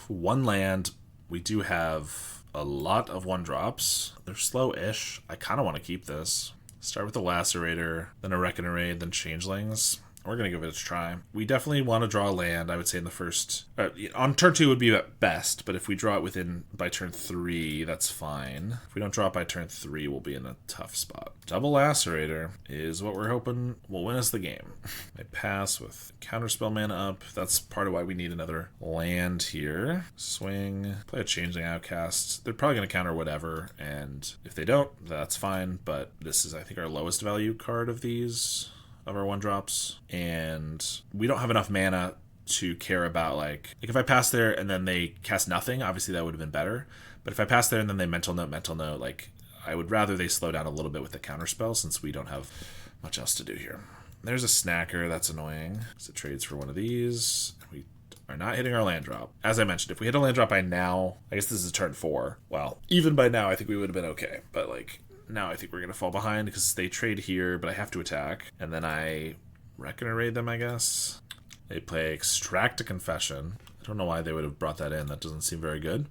1 land. We do have a lot of 1-drops. They're slow-ish. I kind of want to keep this. Start with the Lacerator, then a Reckoner Raid, then Changelings. We're going to give it a try. We definitely want to draw a land, I would say, in the first... on turn 2 would be at best, but if we draw it by turn 3, that's fine. If we don't draw it by turn 3, we'll be in a tough spot. Double Lacerator is what we're hoping will win us the game. I pass with Counterspell mana up. That's part of why we need another land here. Swing. Play a Changeling Outcast. They're probably going to counter whatever, and if they don't, that's fine, but this is, I think, our lowest value card of these, of our 1-drops, and we don't have enough mana to care about, like if I pass there and then they cast nothing, obviously that would have been better, but if I pass there and then they mental note, like I would rather they slow down a little bit with the counterspell since we don't have much else to do here. There's a Snacker, that's annoying, because it trades for one of these. We are not hitting our land drop. As I mentioned, if we hit a land drop by now, I guess this is turn 4, well, even by now I think we would have been okay, but like now I think we're going to fall behind because they trade here, but I have to attack. And then I Reckoner Raid them, I guess. They play Extract a Confession. I don't know why they would have brought that in. That doesn't seem very good.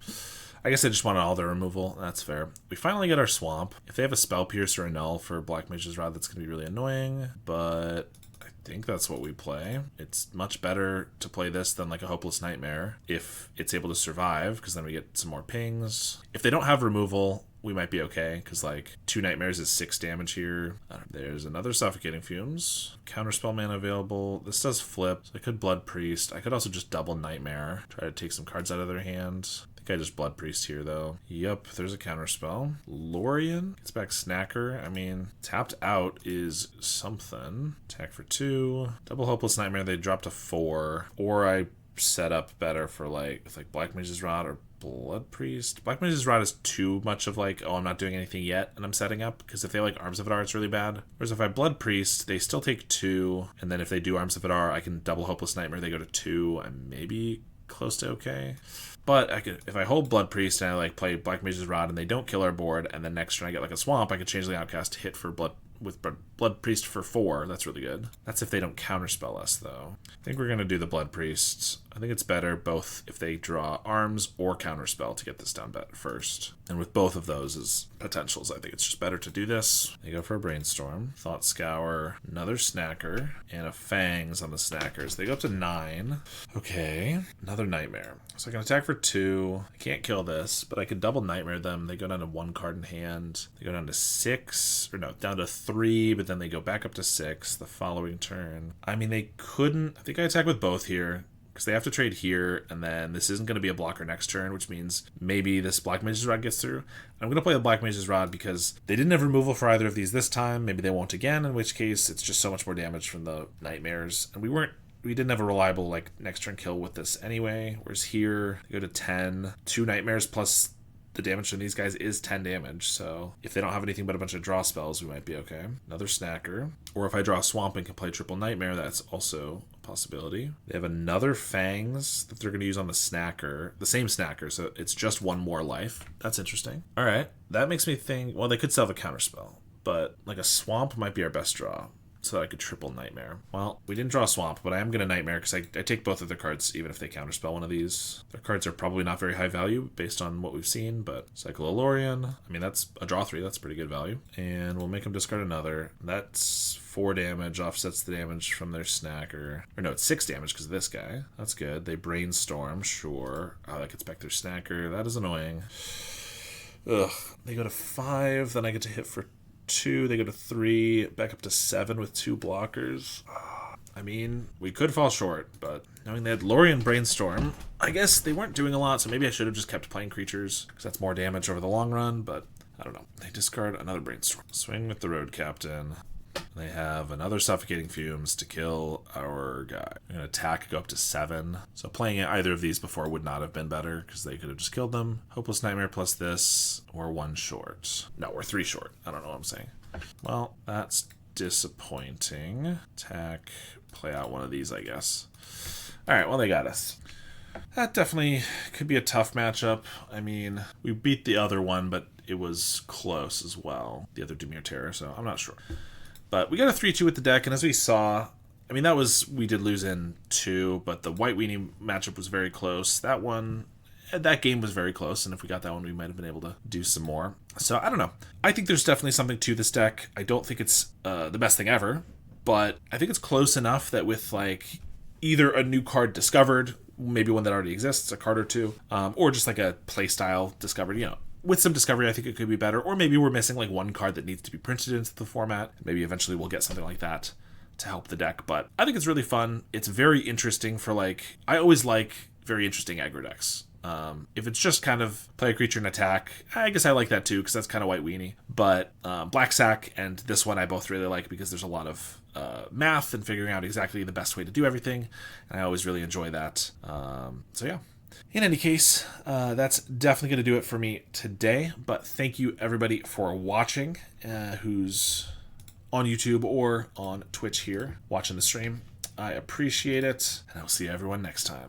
I guess I just wanted all their removal. That's fair. We finally get our Swamp. If they have a Spell Pierce or a Null for Black Mage's Rod, that's going to be really annoying. But I think that's what we play. It's much better to play this than like a Hopeless Nightmare if it's able to survive, because then we get some more pings. If they don't have removal, we might be okay, because like 2 Nightmares is 6 damage here. There's another Suffocating Fumes. Counterspell mana available. This does flip, so I could Blood Priest. I could also just double Nightmare, try to take some cards out of their hand. I think I just Blood Priest here, though. Yep, there's a Counterspell. Lorien gets back Snacker. I mean, tapped out is something. Attack for 2. Double Hopeless Nightmare, they drop to 4. Or I set up better for like Black Mage's Rod or Blood Priest. Black Mage's Rod is too much of like, oh, I'm not doing anything yet and I'm setting up, because if they like Arms of Adar, it's really bad. Whereas if I Blood Priest, they still take 2, and then if they do Arms of Adar, I can double Hopeless Nightmare, they go to 2. I'm maybe close to okay. But I could, if I hold Blood Priest and I like play Black Mage's Rod and they don't kill our board, and then next turn I get like a Swamp, I could change the Outcast to hit for Blood Priest for 4. That's really good. That's if they don't counterspell us, though. I think we're going to do the Blood Priest. I think it's better both if they draw arms or counterspell to get this down first. And with both of those as potentials, I think it's just better to do this. They go for a Brainstorm, Thought Scour, another Snacker, and a Fangs on the Snackers. They go up to 9. Okay, another Nightmare. So I can attack for 2. I can't kill this, but I could double Nightmare them. They go down to 1 card in hand. They go down to 6, or no, down to 3, but then they go back up to 6 the following turn. I mean, they couldn't... I think I attack with both here, because they have to trade here, and then this isn't going to be a blocker next turn, which means maybe this Black Mage's Rod gets through. I'm going to play the Black Mage's Rod because they didn't have removal for either of these this time. Maybe they won't again, in which case it's just so much more damage from the Nightmares. And we weren't we didn't have a reliable like next turn kill with this anyway. Whereas here, go to 10, 2 nightmares plus the damage from these guys is 10 damage, so if they don't have anything but a bunch of draw spells, we might be okay. Another snacker. Or if I draw a swamp and can play triple nightmare, that's also a possibility. They have another fangs that they're going to use on the snacker, the same snacker, so it's just one more life. That's interesting. All right, that makes me think, well, they could still have a counterspell, but like a swamp might be our best draw, so that I could triple nightmare. Well, we didn't draw a swamp, but I am going to nightmare because I take both of their cards even if they counterspell one of these. Their cards are probably not very high value based on what we've seen, but Cycle Alorian, I mean, that's a draw 3, that's pretty good value. And we'll make them discard another. That's 4 damage, offsets the damage from their snacker. Or no, it's 6 damage because of this guy. That's good. They brainstorm, sure. Oh, that gets back their snacker. That is annoying. Ugh. They go to 5, then I get to hit for 2, they go to 3, back up to 7 with 2 blockers. I mean, we could fall short, but knowing they had Lorien Brainstorm, I guess they weren't doing a lot, so maybe I should have just kept playing creatures, because that's more damage over the long run, but I don't know. They discard another Brainstorm. Swing with the Road Captain. They have another Suffocating Fumes to kill our guy. I'm going to attack, go up to 7. So playing either of these before would not have been better, because they could have just killed them. Hopeless Nightmare plus this, or 1 short. No, we're 3 short. I don't know what I'm saying. Well, that's disappointing. Attack, play out one of these, I guess. Alright, well, they got us. That definitely could be a tough matchup. I mean, we beat the other one, but it was close as well. The other Dimir Terror, so I'm not sure. But we got a 3-2 with the deck, and as we saw, I mean, we did lose in 2, but the White Weenie matchup was very close. That game was very close, and if we got that one, we might have been able to do some more. So, I don't know. I think there's definitely something to this deck. I don't think it's the best thing ever, but I think it's close enough that with, like, either a new card discovered, maybe one that already exists, a card or two, or just, like, a playstyle discovered, you know. With some discovery, I think it could be better. Or maybe we're missing like one card that needs to be printed into the format. Maybe eventually we'll get something like that to help the deck. But I think it's really fun. It's very interesting for like... I always like very interesting aggro decks. If it's just kind of play a creature and attack, I guess I like that too, because that's kind of White Weenie. But Black Sack and this one I both really like because there's a lot of math and figuring out exactly the best way to do everything. And I always really enjoy that. So yeah. In any case, that's definitely going to do it for me today. But thank you, everybody, for watching, who's on YouTube or on Twitch here watching the stream. I appreciate it, and I'll see everyone next time.